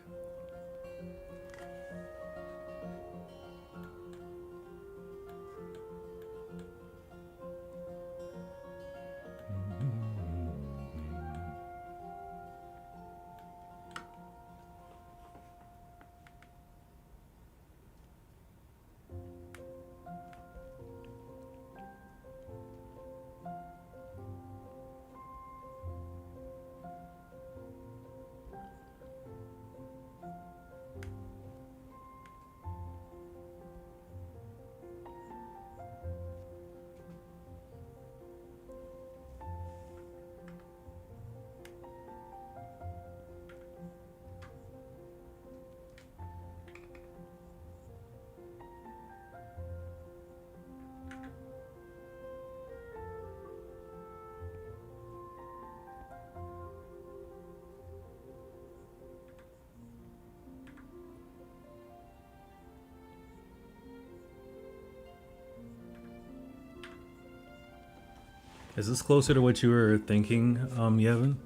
Is this closer to what you were thinking, Yevon?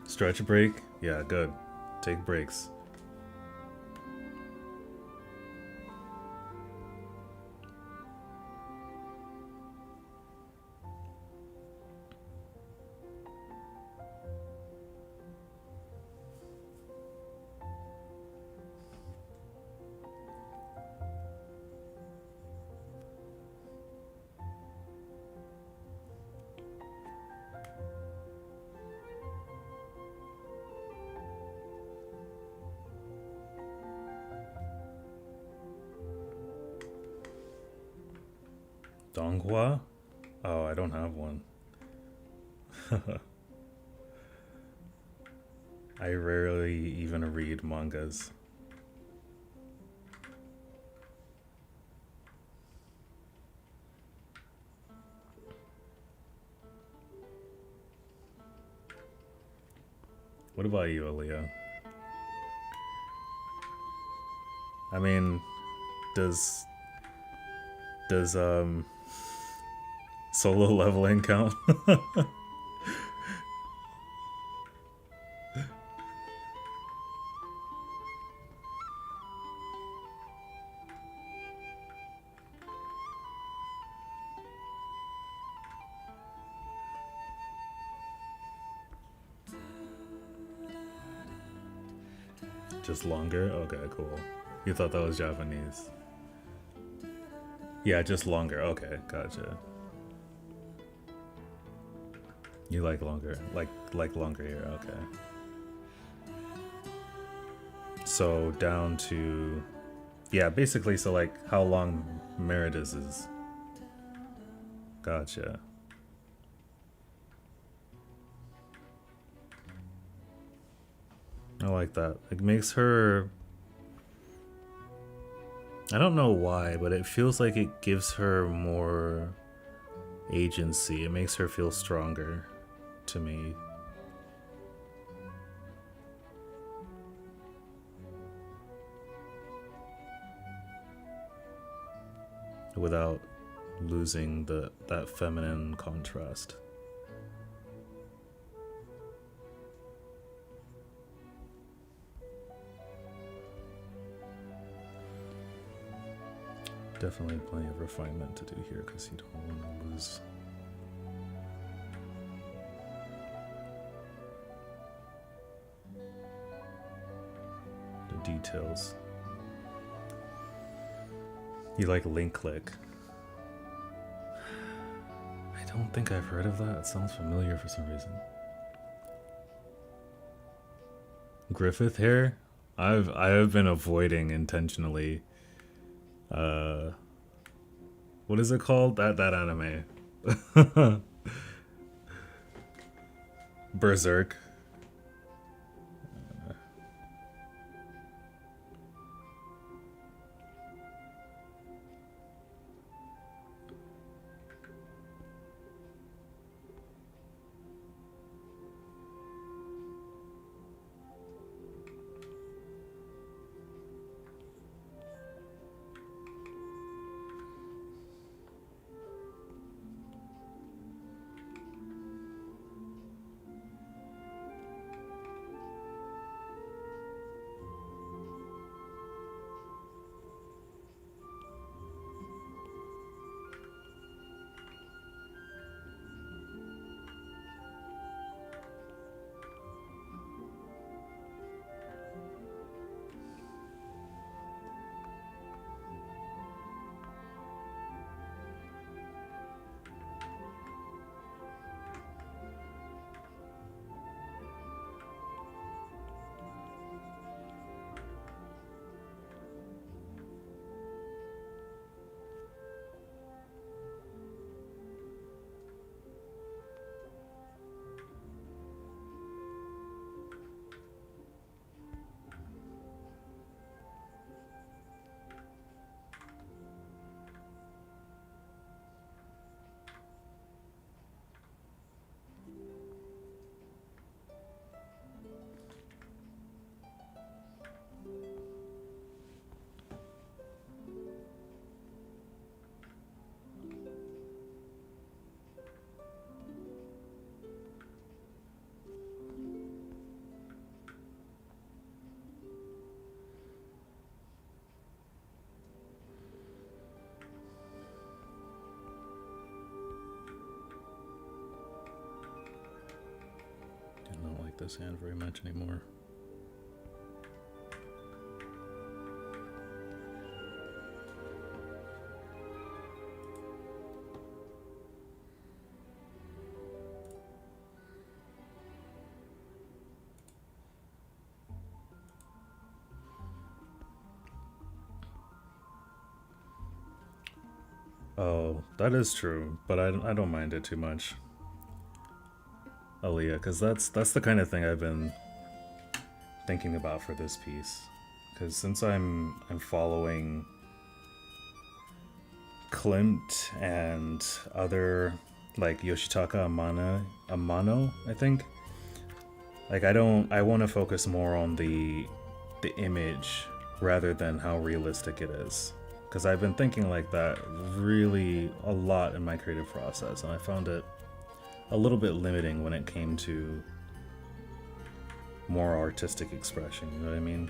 Stretch break? Yeah, good. Take breaks. Donghua? Oh, I don't have one. I rarely even read mangas. What about you, Aaliyah? I mean, does solo leveling count? Just longer? Okay, cool. You thought that was Japanese. Yeah, just longer. Okay, gotcha. You like longer. Like longer here, okay. So down to, yeah, basically, so like how long Merida's is. Gotcha. I like that. It makes her, I don't know why, but it feels like it gives her more agency. It makes her feel stronger to me. Without losing that feminine contrast. Definitely plenty of refinement to do here because you don't want to lose the details. You like link click. I don't think I've heard of that. It sounds familiar for some reason. Griffith hair? I have been avoiding intentionally. What is it called? That anime. Berserk. this hand very much anymore. Oh, that is true, but I don't mind it too much, Aaliyah, because that's the kind of thing I've been thinking about for this piece. Because since I'm following Klimt and other, like Yoshitaka Amano, I think. Like I want to focus more on the image rather than how realistic it is. Because I've been thinking like that really a lot in my creative process, and I found it a little bit limiting when it came to more artistic expression, you know what I mean?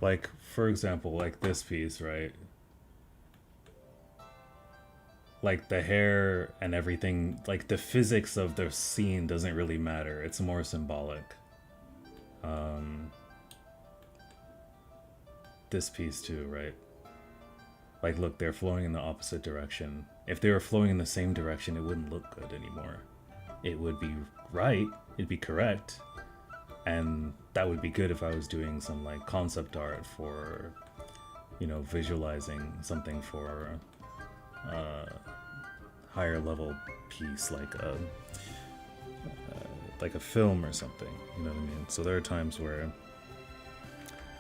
Like, for example, like this piece, right? Like the hair and everything, like the physics of the scene doesn't really matter. It's more symbolic. This piece too, right? Like, look, they're flowing in the opposite direction. If they were flowing in the same direction, it wouldn't look good anymore. It would be right, it'd be correct, and that would be good if I was doing some like concept art for, you know, visualizing something for higher level piece like a film or something, you know what I mean? So there are times where,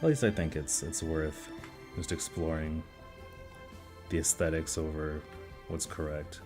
at least I think it's worth just exploring the aesthetics over what's correct.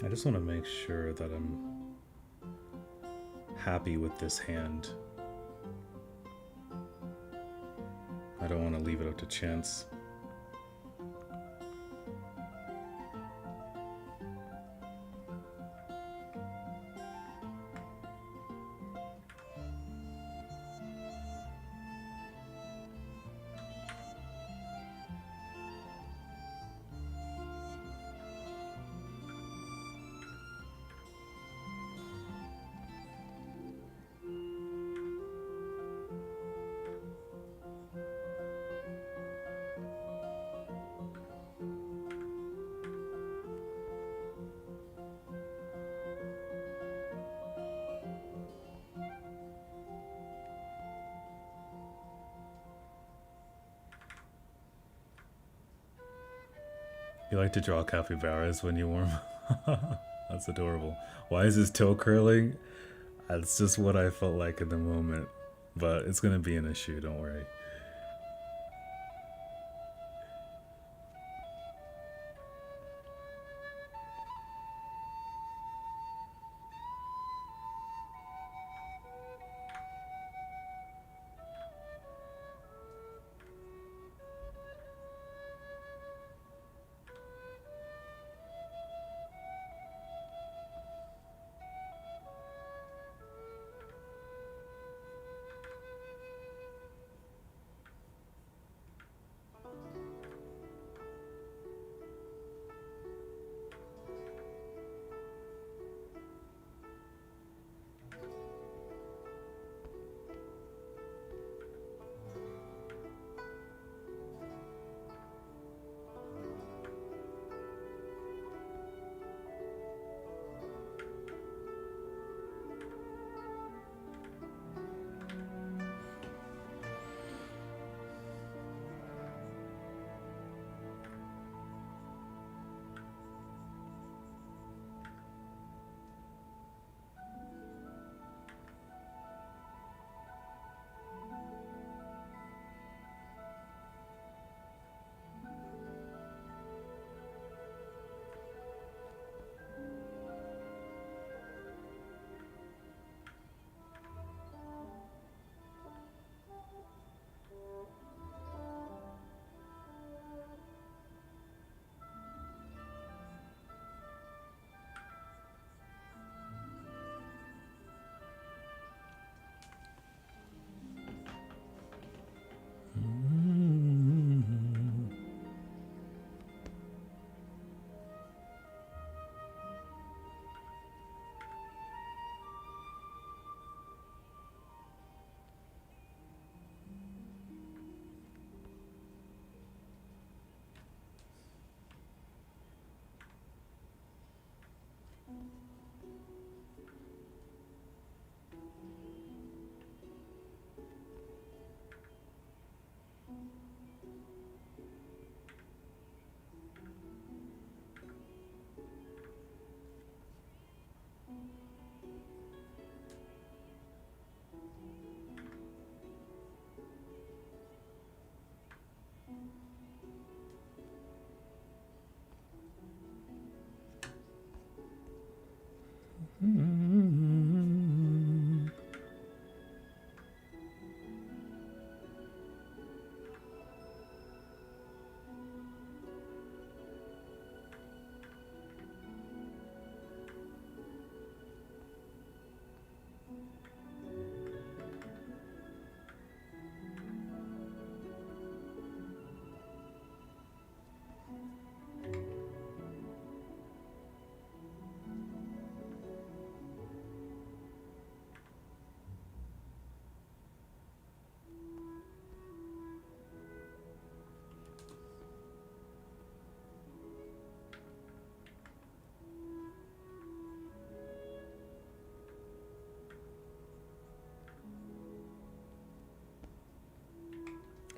I just want to make sure that I'm happy with this hand. I don't want to leave it up to chance. You like to draw capybaras when you warm. That's adorable. Why is his toe curling? That's just what I felt like in the moment. But it's gonna be an issue, don't worry.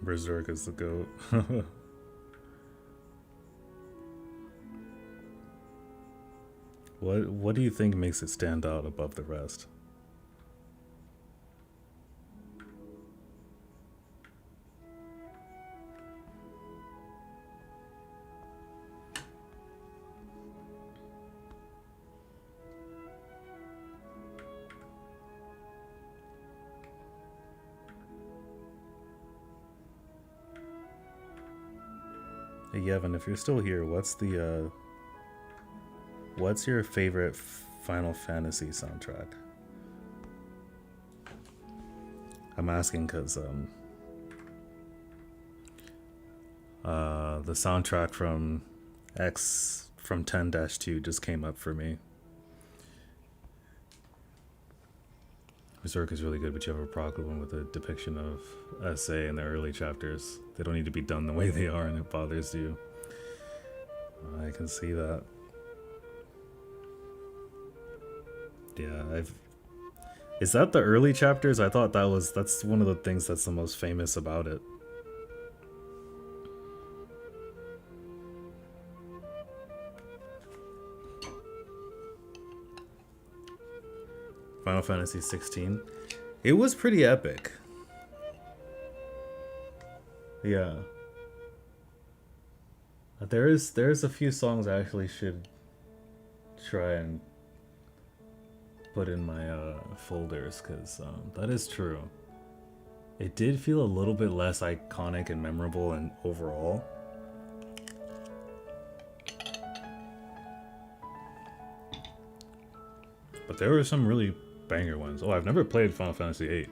Berserk is the goat. What do you think makes it stand out above the rest? Hey Yevon, if you're still here, what's your favorite Final Fantasy soundtrack? I'm asking because the soundtrack from 10-2 just came up for me. Berserk is really good, but you have a problem with a depiction of SA in the early chapters. They don't need to be done the way they are, and it bothers you. I can see that. Yeah, Is that the early chapters? I thought that's one of the things that's the most famous about it. Final Fantasy 16. It was pretty epic. Yeah. There's a few songs I actually should try and put in my folders, because that is true. It did feel a little bit less iconic and memorable and overall. But there were some really banger ones. Oh, I've never played Final Fantasy VIII.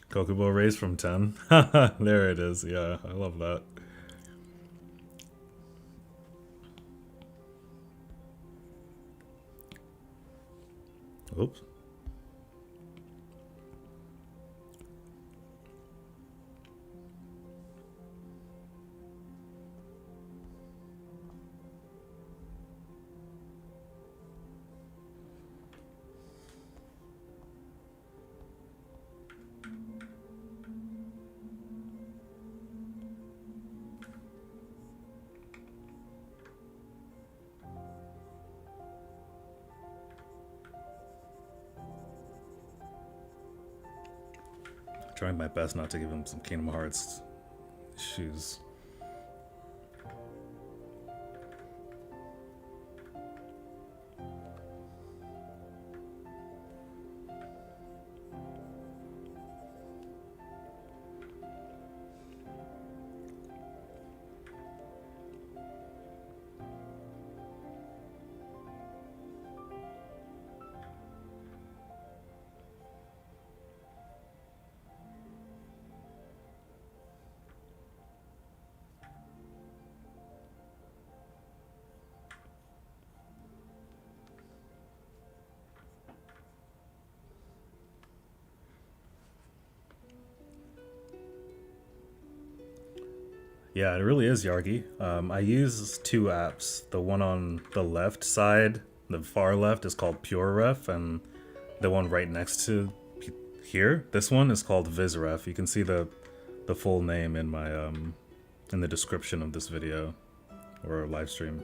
Kokubo raised from 10. There it is. Yeah, I love that. Oops. Trying my best not to give him some Kingdom Hearts shoes. Yeah, it really is, Yargi. I use two apps. The one on the left side, the far left, is called PureRef, and the one right next to here, this one is called Vizref. You can see the full name in my in the description of this video or live stream.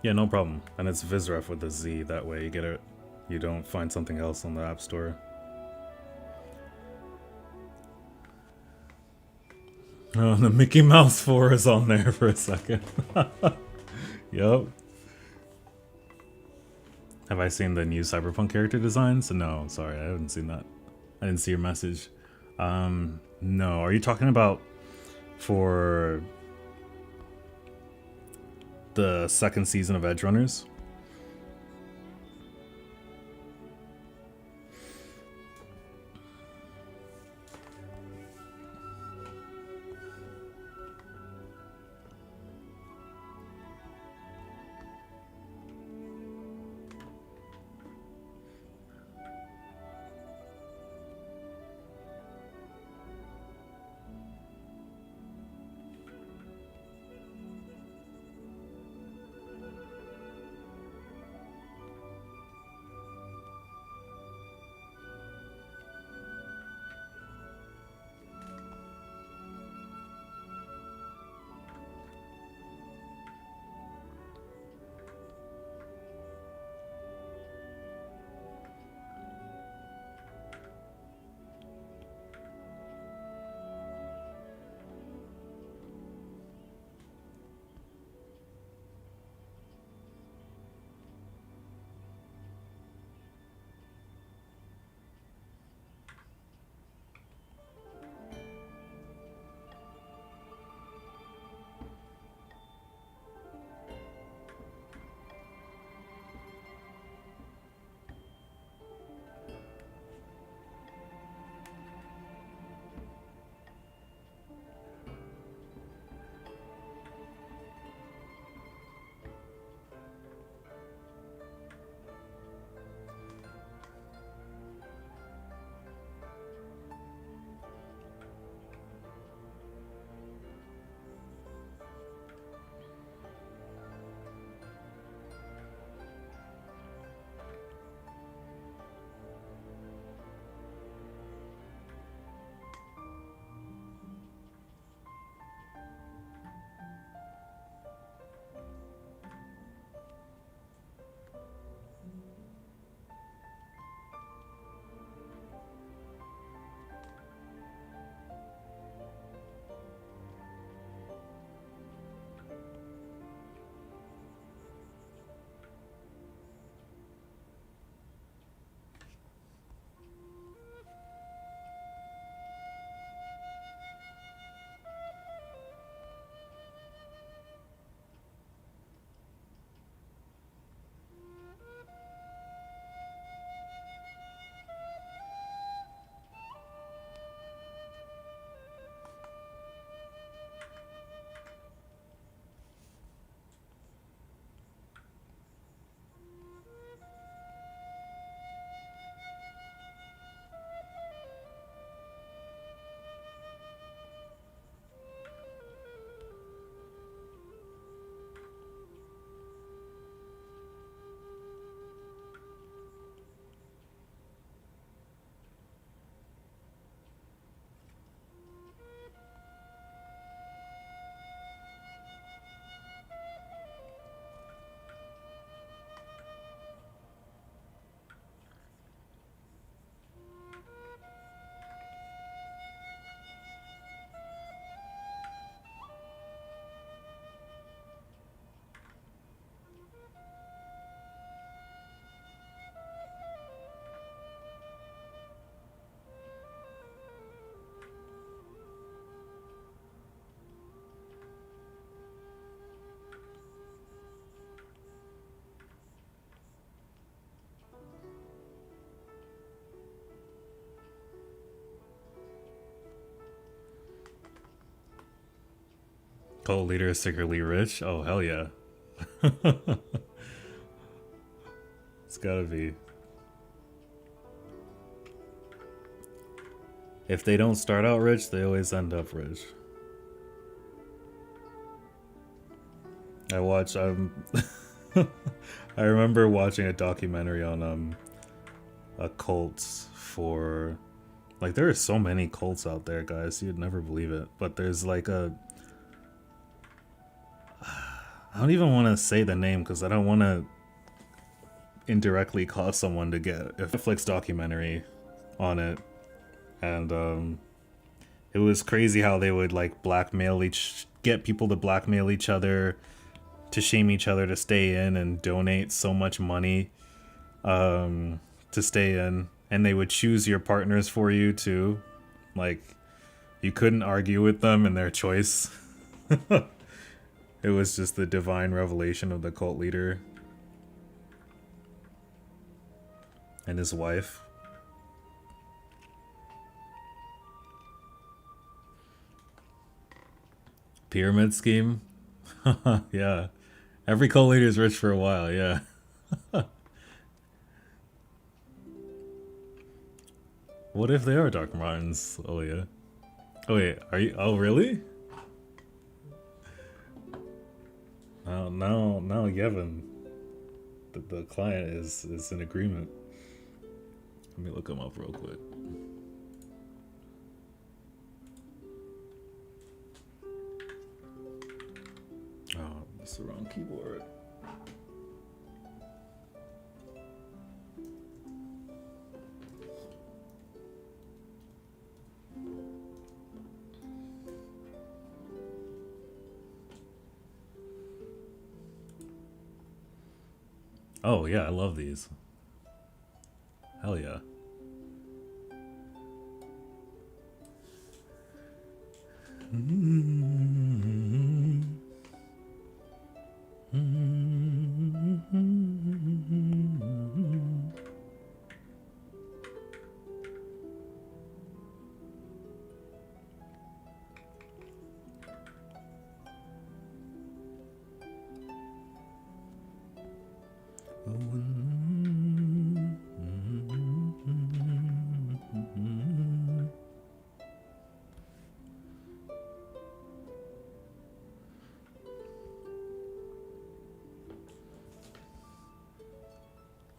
Yeah, no problem. And it's Vizref with a Z, that way you get it. You don't find something else on the App Store. Oh, the Mickey Mouse 4 is on there for a second. Yup. Have I seen the new Cyberpunk character designs? No, sorry, I haven't seen that. I didn't see your message. No, are you talking about for the second season of Edge Runners. Cult leader is secretly rich? Oh, hell yeah. It's gotta be. If they don't start out rich, they always end up rich. I remember watching a documentary on a cults for, like, there are so many cults out there, guys, you'd never believe it. But there's like a, I don't even want to say the name because I don't want to indirectly cause someone to get a Netflix documentary on it. And it was crazy how they would like get people to blackmail each other, to shame each other to stay in and donate so much money to stay in. And they would choose your partners for you too. Like, you couldn't argue with them in their choice. It It was just the divine revelation of the cult leader and his wife. Pyramid scheme? Yeah. Every cult leader is rich for a while, yeah. What if they are Dr. Martens? Oh, yeah. Oh, wait, are you? Oh, really? Now, Yevon, the client is in agreement. Let me look him up real quick. Oh, that's the wrong keyboard. Oh yeah, I love these. Hell yeah.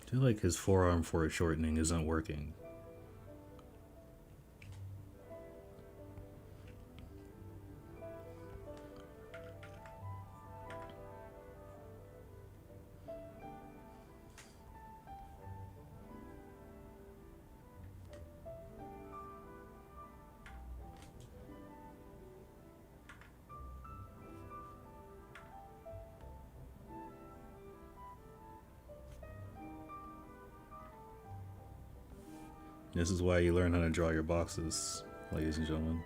I feel like his forearm foreshortening isn't working. This is why you learn how to draw your boxes, ladies and gentlemen.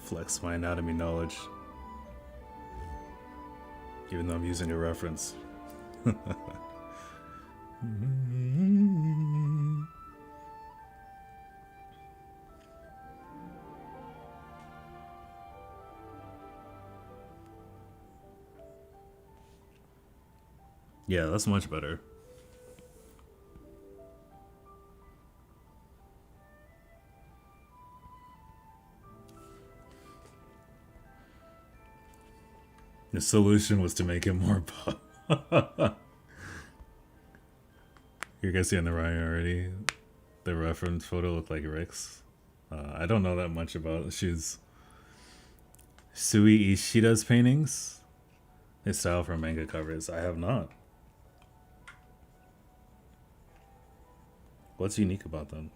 Flex my anatomy knowledge, even though I'm using a reference. Yeah, that's much better. The solution was to make it more pop. You guys seeing the right already? The reference photo looked like Rick's. I don't know that much about she's Sui Ishida's paintings. His style for manga covers. I have not. What's unique about them?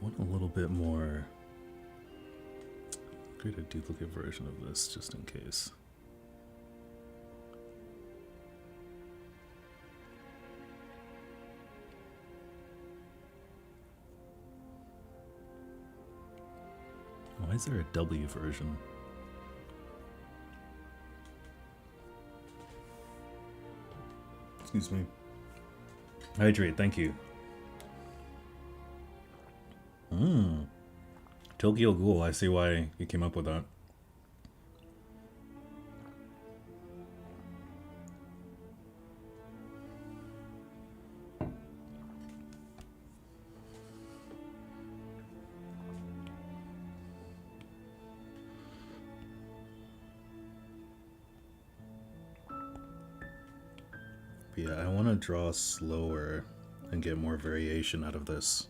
want a little bit more. Create a duplicate version of this just in case. Why is there a W version? Excuse me. Hydrate, thank you. Tokyo Ghoul, I see why you came up with that. But yeah, I want to draw slower and get more variation out of this.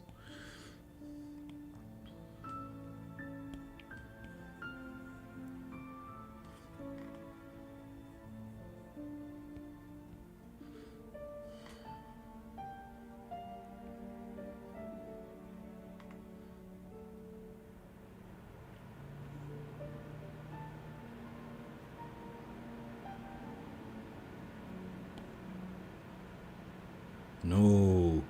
No.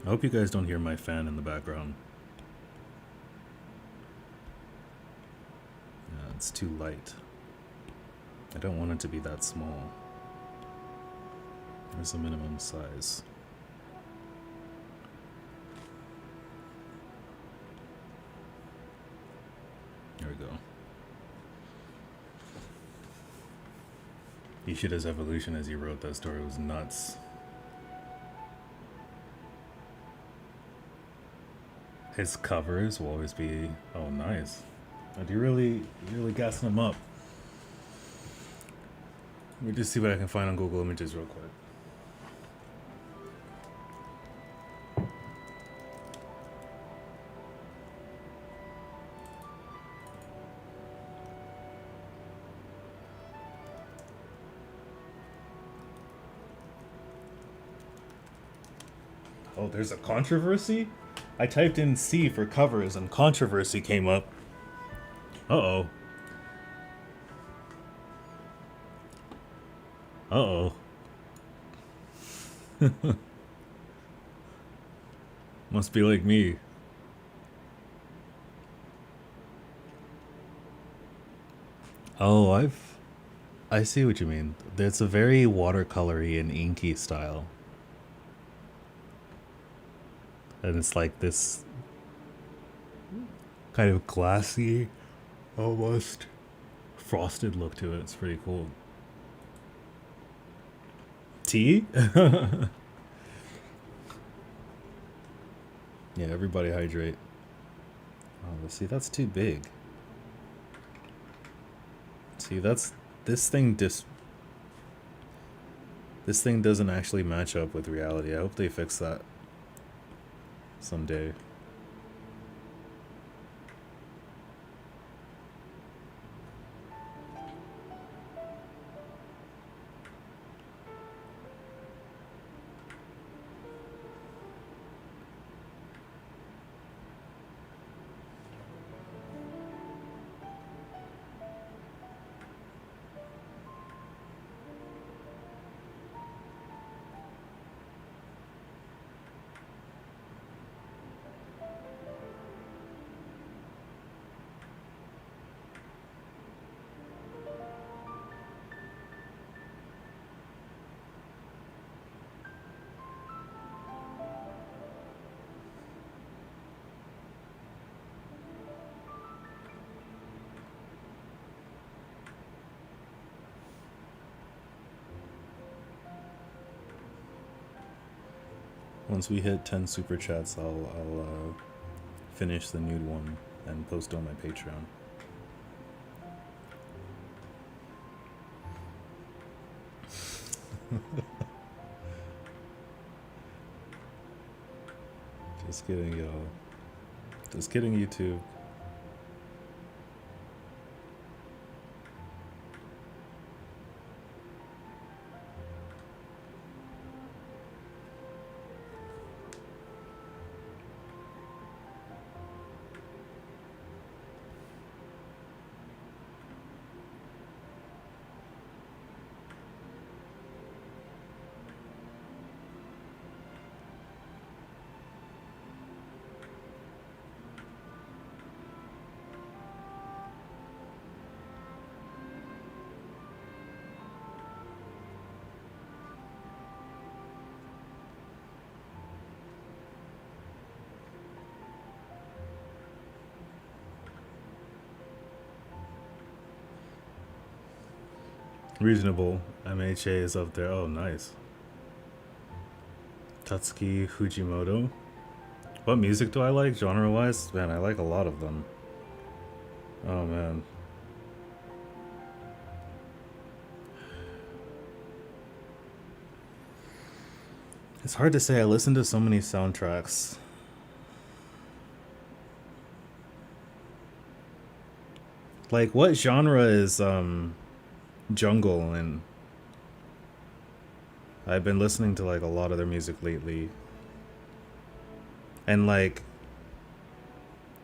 I hope you guys don't hear my fan in the background. Yeah, it's too light. I don't want it to be that small. There's a minimum size. There we go. Ishida's evolution as he wrote that story was nuts. His covers will always be, oh nice. Oh, you're really gassing him up. Let me just see what I can find on Google Images real quick. Oh, there's a controversy? I typed in C for covers and controversy came up. Uh-oh. Uh-oh. Must be like me. Oh, I see what you mean. It's a very watercolory and inky style. And it's like this kind of glassy, almost frosted look to it. It's pretty cool. Tea? Yeah, everybody hydrate. Oh, see, that's too big. See, this thing doesn't actually match up with reality. I hope they fix that someday. Once we hit 10 super chats, I'll finish the nude one and post on my Patreon. Just kidding, y'all. Just kidding, YouTube. Reasonable. MHA is up there. Oh, nice. Tatsuki Fujimoto. What music do I like, genre-wise? Man, I like a lot of them. Oh, man. It's hard to say. I listen to so many soundtracks. Like, what genre is, jungle in? I've been listening to, like, a lot of their music lately. And, like,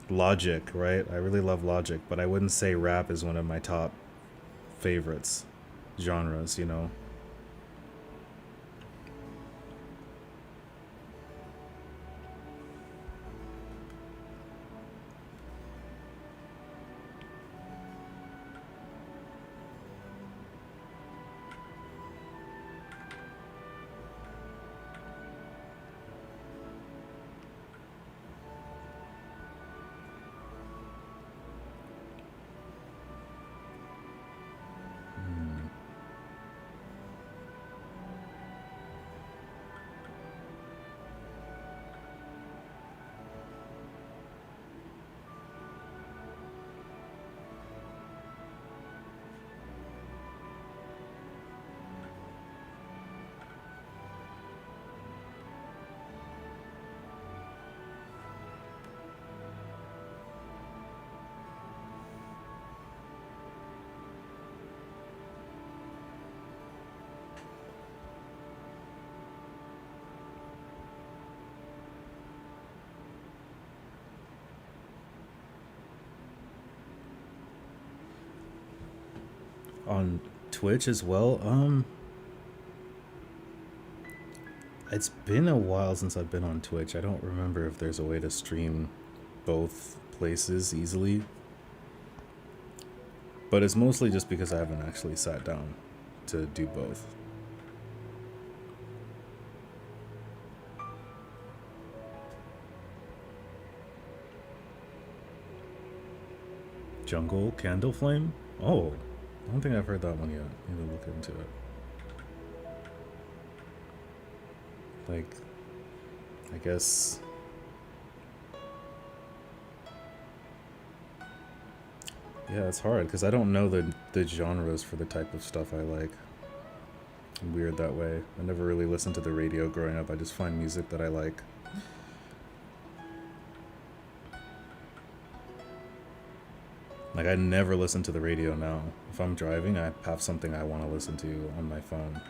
Logic, right? I really love Logic, but I wouldn't say rap is one of my top favorites genres, you know? On Twitch as well. It's been a while since I've been on Twitch. I don't remember if there's a way to stream both places easily. But it's mostly just because I haven't actually sat down to do both. Jungle Candle Flame? Oh, I don't think I've heard that one yet. Need to look into it. Like, I guess... Yeah, it's hard, because I don't know the genres for the type of stuff I like. I'm weird that way. I never really listened to the radio growing up. I just find music that I like. Like, I never listen to the radio now. If I'm driving, I have something I want to listen to on my phone.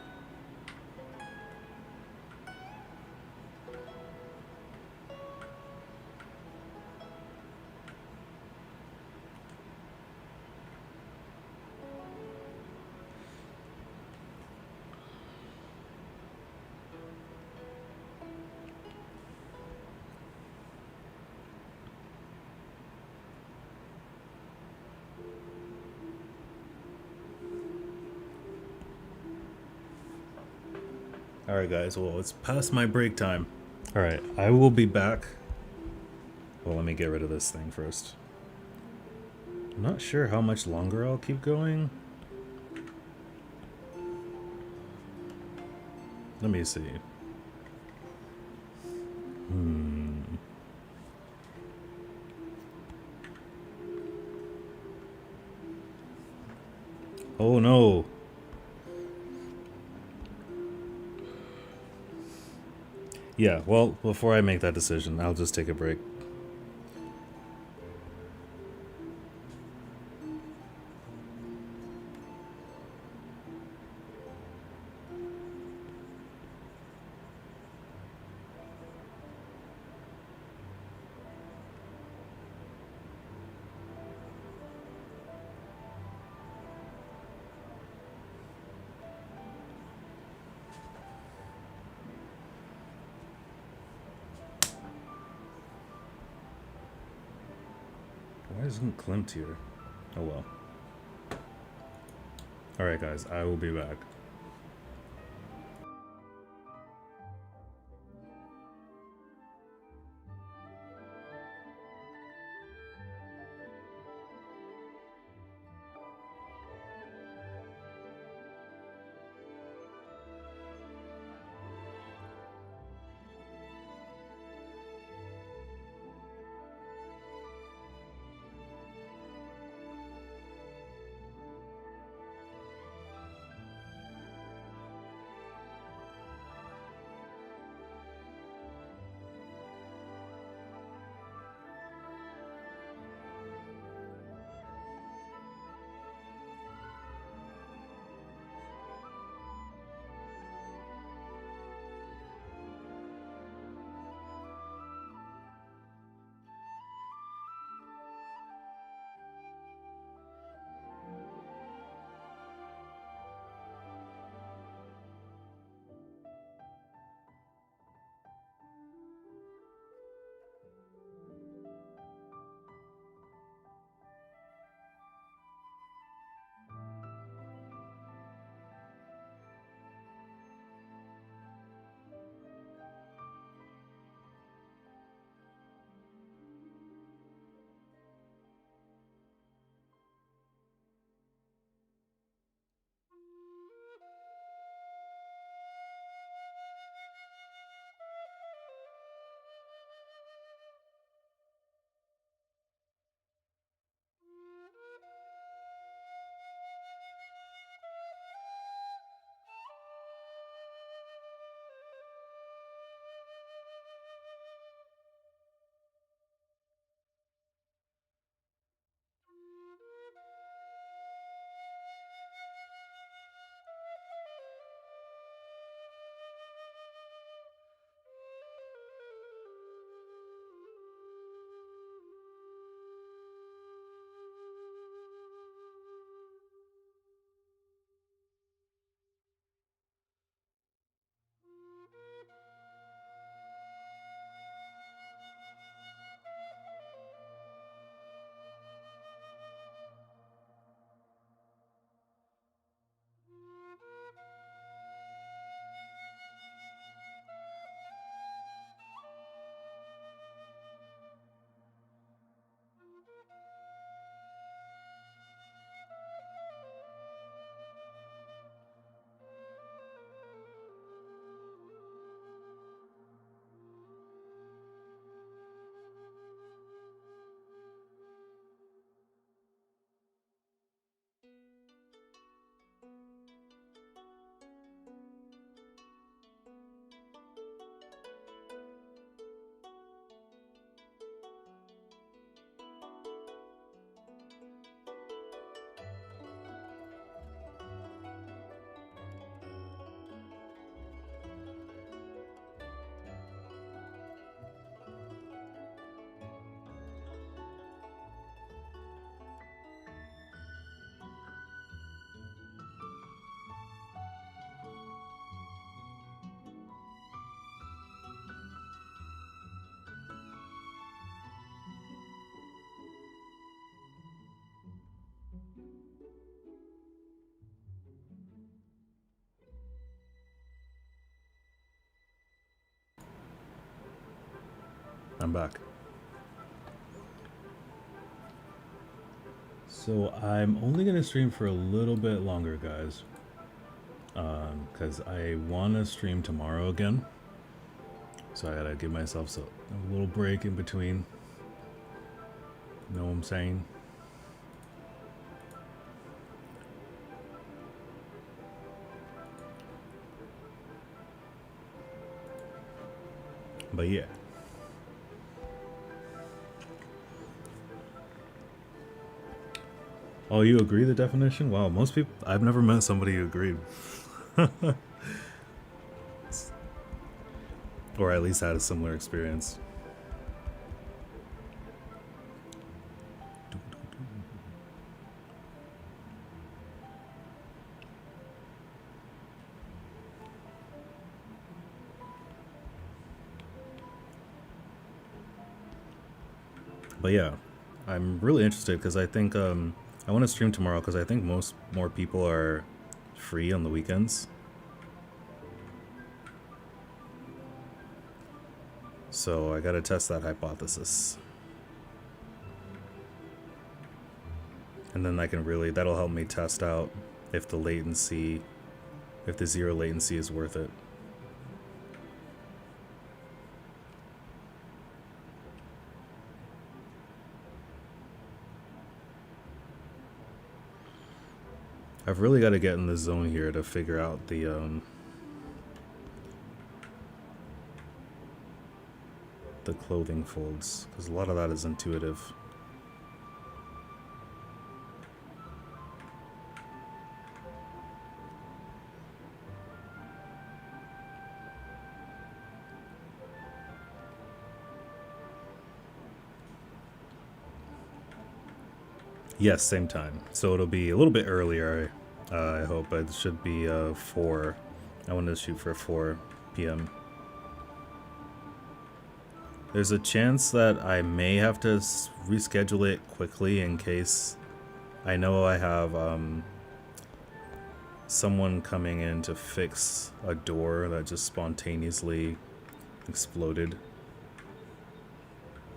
Alright guys, well it's past my break time. Alright, I will be back. Well, let me get rid of this thing first. I'm not sure how much longer I'll keep going. Let me see. Oh no. Yeah, well, before I make that decision, I'll just take a break. Why isn't Klimt here? Oh well. Alright guys, I will be back. I'm back. So I'm only gonna stream for a little bit longer, guys, because I want to stream tomorrow again. So I gotta give myself a little break in between. You know what I'm saying? But yeah. Oh, you agree the definition? Wow, most people, I've never met somebody who agreed. Or at least had a similar experience. But yeah, I'm really interested because I think I want to stream tomorrow because I think more people are free on the weekends. So I gotta test that hypothesis. And then that'll help me test out if the zero latency is worth it. I've really got to get in the zone here to figure out the clothing folds, because a lot of that is intuitive. Yes, same time. So it'll be a little bit earlier, I hope. It should be 4. I wanted to shoot for 4 p.m. There's a chance that I may have to reschedule it quickly in case I know I have someone coming in to fix a door that just spontaneously exploded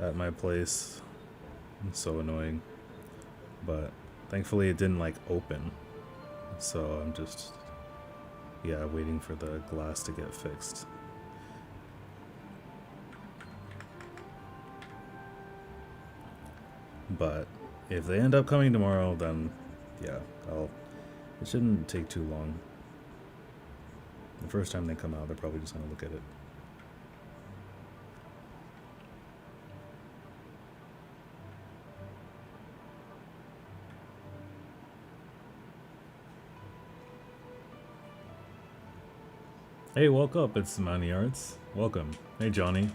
at my place. It's so annoying. But thankfully it didn't like open. So I'm just, yeah, waiting for the glass to get fixed. But if they end up coming tomorrow, then yeah, it shouldn't take too long. The first time they come out, they're probably just gonna look at it. Hey, welcome up, it's Money Arts. Welcome. Hey, Johnny.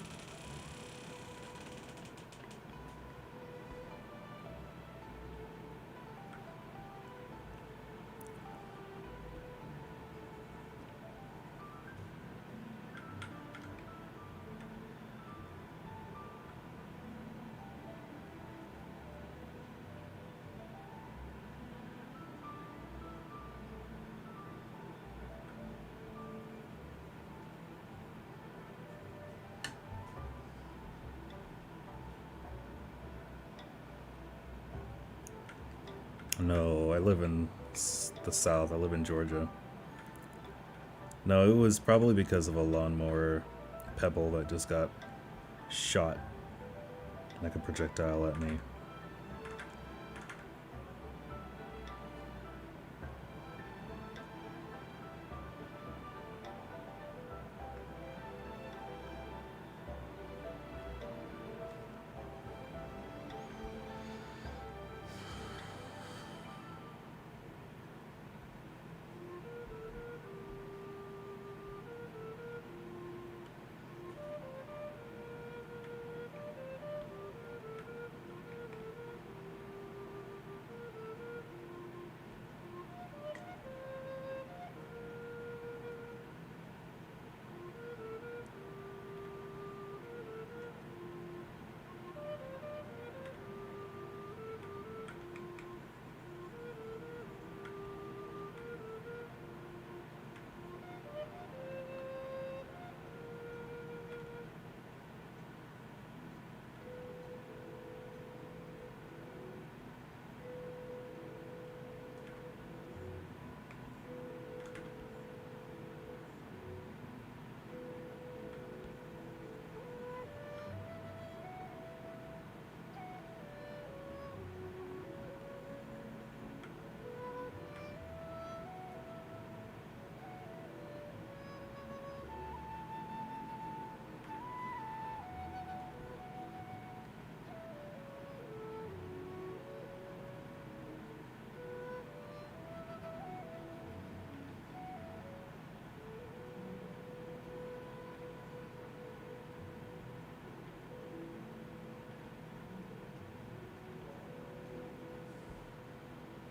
No, I live in the South. I live in Georgia. No, it was probably because of a lawnmower pebble that just got shot like a projectile at me.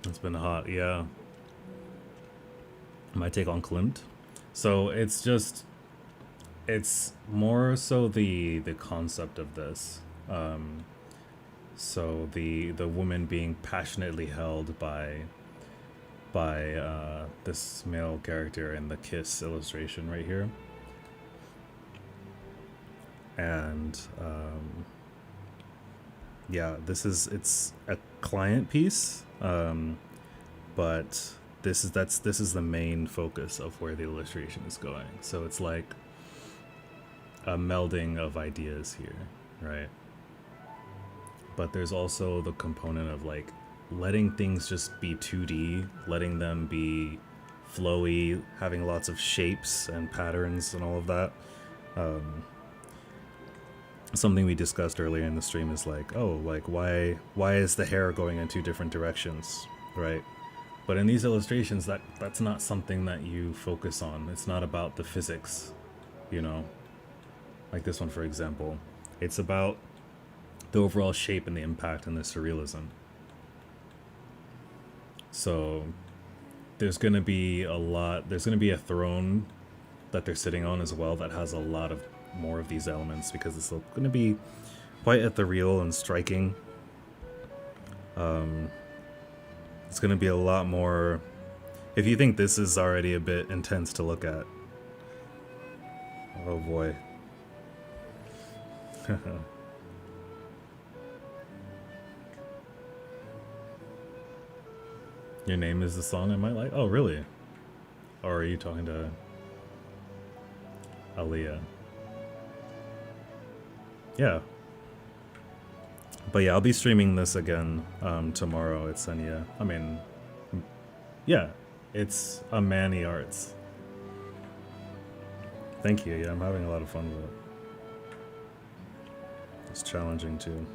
It's been hot, yeah. My take on Klimt. So it's more so the concept of this. So the woman being passionately held by this male character in the kiss illustration right here, and yeah, it's a client piece, but this is the main focus of where the illustration is going. So it's like a melding of ideas here, right? But there's also the component of like letting things just be 2D, letting them be flowy, having lots of shapes and patterns and all of that. Something we discussed earlier in the stream is like, oh, like why is the hair going in two different directions, right? But in these illustrations, that's not something that you focus on. It's not about the physics, you know? Like this one, for example. It's about the overall shape and the impact and the surrealism. So there's going to be a throne that they're sitting on as well that has a lot of more of these elements, because it's going to be quite ethereal and striking. It's going to be a lot more. If you think this is already a bit intense to look at, oh boy. Your Name Is the Song I Might Like? Oh, really? Or are you talking to Aaliyah? Yeah. But yeah, I'll be streaming this again tomorrow at Senya. I mean, yeah, it's a Manny Arts. Thank you. Yeah, I'm having a lot of fun with it. It's challenging too.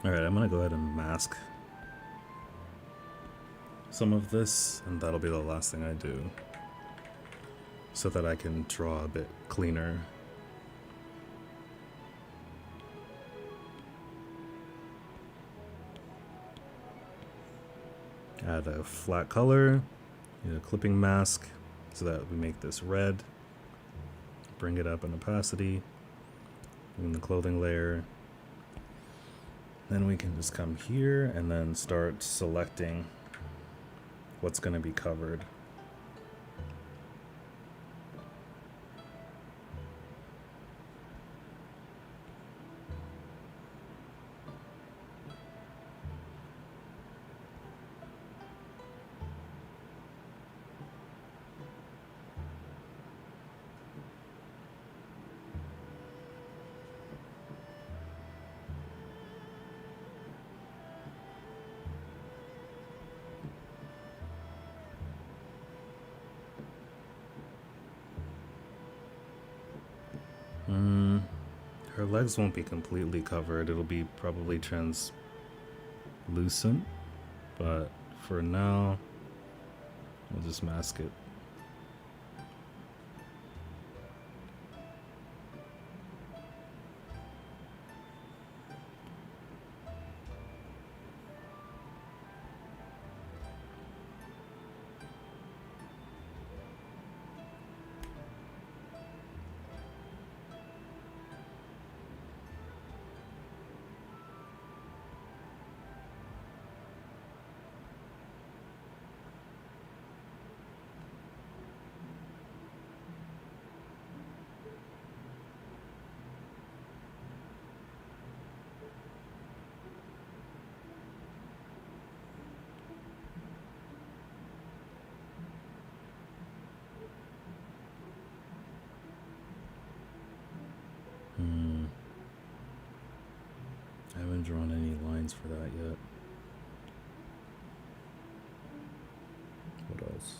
Alright, I'm gonna go ahead and mask some of this, and that'll be the last thing I do, so that I can draw a bit cleaner. Add a flat color, a clipping mask, so that we make this red. Bring it up in opacity, in the clothing layer. Then we can just come here and then start selecting what's going to be covered. Her legs won't be completely covered. It'll be probably translucent, but for now, we'll just mask it. haven't drawn any lines for that yet. What else?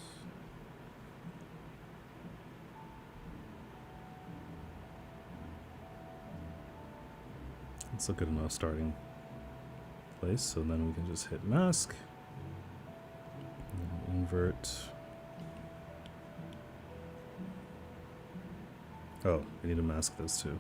It's a good enough starting place, so then we can just hit mask, and invert. Oh, we need to mask this too.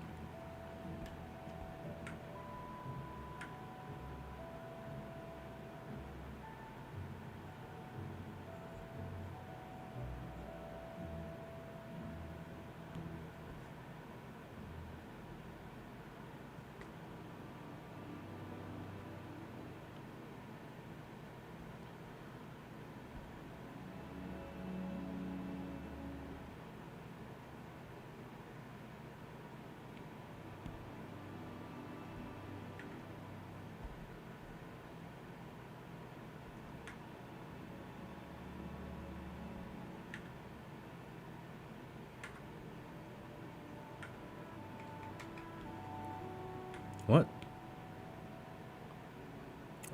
What?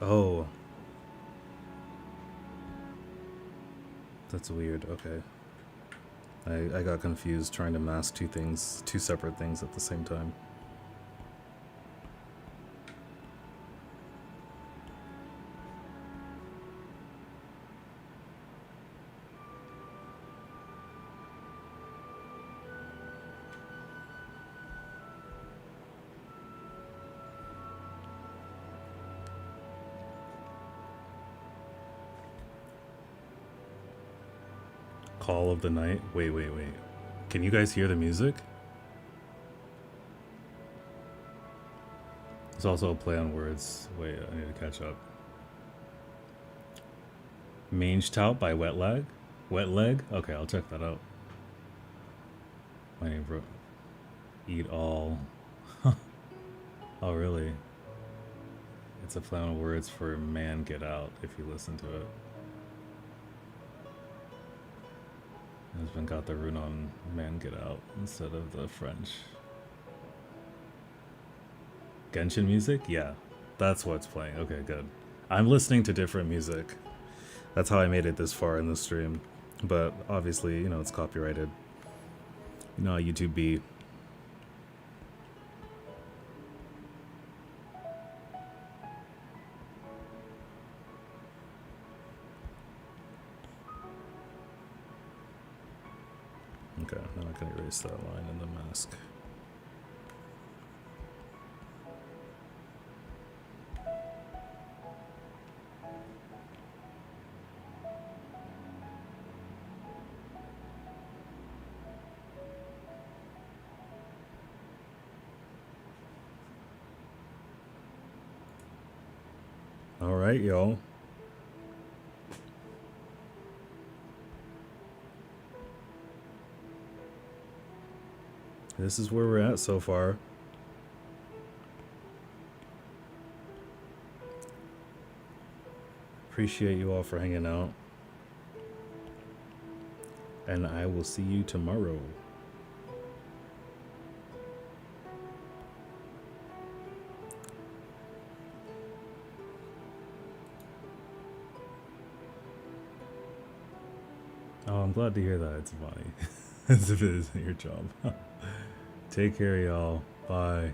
Oh. That's weird. Okay. I got confused trying to mask two separate things at the same time. Call of the night. Wait. Can you guys hear the music? There's also a play on words. Wait, I need to catch up. Mange Tout by Wet Leg? Wet Leg? Okay, I'll check that out. My name, bro. Eat all. Oh, really? It's a play on words for Man Get Out, if you listen to it. Husband got the rune on Man Get Out instead of the French. Genshin music? Yeah, that's what's playing. Okay, good. I'm listening to different music. That's how I made it this far in the stream. But obviously, you know, it's copyrighted. You know how YouTube be. Okay, now I can erase that line in the mask. All right, y'all. This is where we're at so far. Appreciate you all for hanging out. And I will see you tomorrow. Oh, I'm glad to hear that. It's funny. As if it isn't your job. Take care, y'all. Bye.